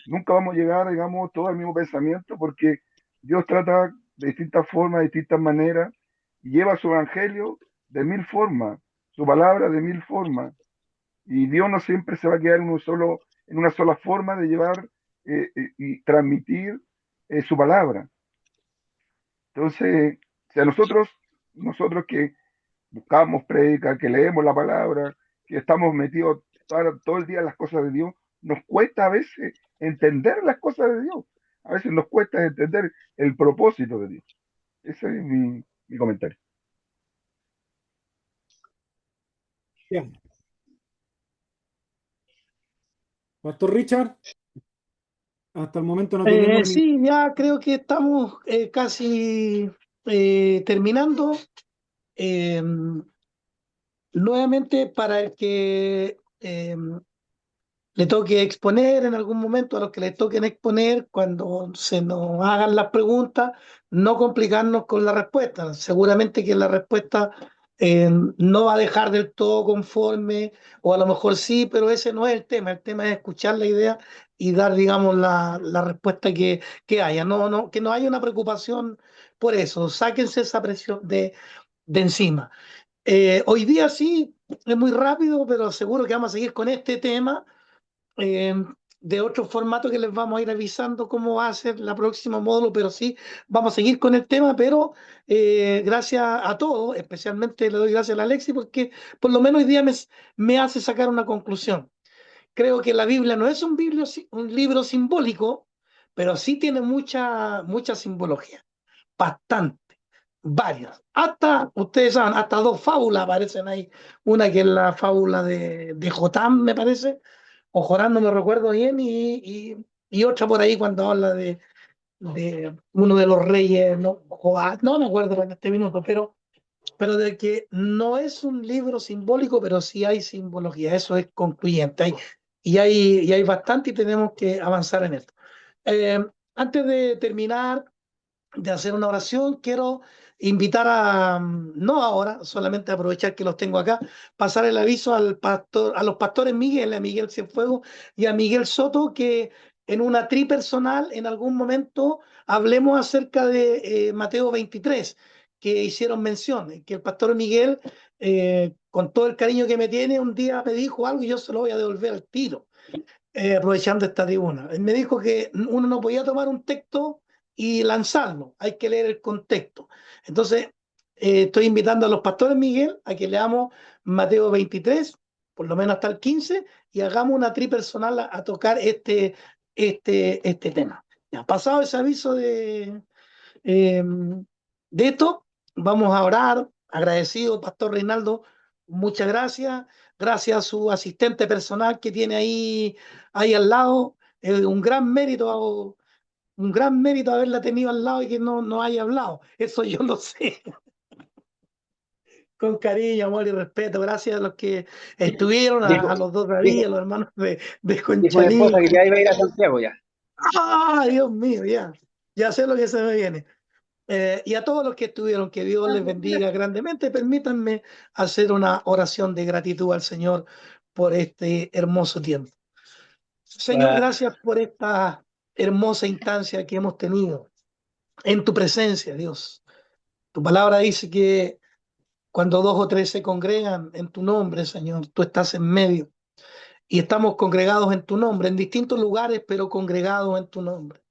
nunca vamos a llegar, digamos, todo al mismo pensamiento porque Dios trata de distintas formas, de distintas maneras, y lleva su evangelio de mil formas, su palabra de mil formas, y Dios no siempre se va a quedar en una sola forma de llevar y transmitir su palabra. Entonces, si a nosotros que buscamos prédica, que leemos la palabra, que estamos metidos todo el día en las cosas de Dios, nos cuesta a veces entender las cosas de Dios. A veces nos cuesta entender el propósito de Dios. Ese es mi comentario. Bien. Pastor Richard, hasta el momento no tenemos ni... Sí, ya creo que estamos casi terminando. Eh, Nuevamente, para el que le toque exponer en algún momento, a los que les toquen exponer, cuando se nos hagan las preguntas, no complicarnos con la respuesta. Seguramente que la respuesta no va a dejar del todo conforme, o a lo mejor sí, pero ese no es el tema es escuchar la idea y dar, digamos, la respuesta que haya, que no haya una preocupación por eso, sáquense esa presión de encima. Hoy día sí, es muy rápido, pero seguro que vamos a seguir con este tema eh, de otro formato que les vamos a ir avisando cómo va a ser la próxima módulo, pero sí, vamos a seguir con el tema, pero gracias a todos, especialmente le doy gracias a la Alexi, porque por lo menos hoy día me hace sacar una conclusión. Creo que la Biblia no es un libro simbólico, pero sí tiene mucha simbología, bastante, varias. Hasta, ustedes saben, hasta dos fábulas aparecen ahí. Una que es la fábula de Jotam, me parece, o Jorán, no me recuerdo bien, y otra por ahí cuando habla de uno de los reyes, no, Joás, no me acuerdo en este minuto, pero de que no es un libro simbólico, pero sí hay simbología, eso es concluyente. Y hay bastante y tenemos que avanzar en esto. Eh, Antes de terminar, de hacer una oración, quiero invitar no ahora, solamente aprovechar que los tengo acá, pasar el aviso al pastor, a los pastores Miguel, a Miguel Cienfuegos y a Miguel Soto, que en una tripersonal en algún momento hablemos acerca de Mateo 23, que hicieron mención, que el pastor Miguel, con todo el cariño que me tiene, un día me dijo algo y yo se lo voy a devolver al tiro, aprovechando esta tribuna. Él me dijo que uno no podía tomar un texto y lanzarlo, hay que leer el contexto. Entonces, estoy invitando a los pastores Miguel a que leamos Mateo 23, por lo menos hasta el 15, y hagamos una tripersonal a tocar este tema. Ya, pasado ese aviso eh, de esto, vamos a orar. Agradecido, Pastor Reinaldo, muchas gracias. Gracias a su asistente personal que tiene ahí al lado. Un gran mérito haberla tenido al lado y que no haya hablado. Eso yo lo sé. Con cariño, amor y respeto. Gracias a los que estuvieron, Dijo, a los dos dijo, David, a los hermanos de dijo mi Conchalí. esposa que ya iba a ir a Santiago ya. ¡Ah, Dios mío! Ya sé lo que se me viene. Y a todos los que estuvieron, que Dios les bendiga grandemente. Permítanme hacer una oración de gratitud al Señor por este hermoso tiempo. Señor, gracias por esta hermosa instancia que hemos tenido en tu presencia, Dios. Tu palabra dice que cuando dos o tres se congregan en tu nombre, Señor, tú estás en medio. Y estamos congregados en tu nombre, en distintos lugares, pero congregados en tu nombre.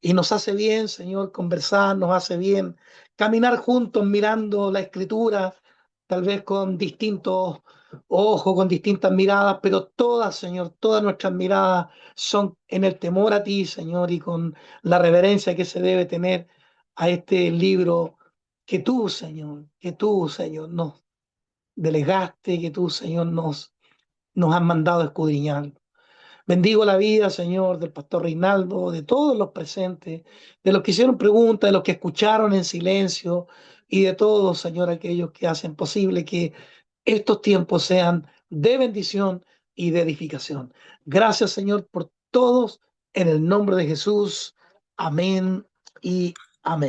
Y nos hace bien, Señor, conversar, nos hace bien caminar juntos mirando la escritura, tal vez con distintos ojos, con distintas miradas, pero todas, Señor, todas nuestras miradas son en el temor a ti, Señor, y con la reverencia que se debe tener a este libro que tú, Señor, nos delegaste, que tú, Señor, nos has mandado a escudriñar. Bendigo la vida, Señor, del pastor Reinaldo, de todos los presentes, de los que hicieron preguntas, de los que escucharon en silencio y de todos, Señor, aquellos que hacen posible que estos tiempos sean de bendición y de edificación. Gracias, Señor, por todos, en el nombre de Jesús. Amén y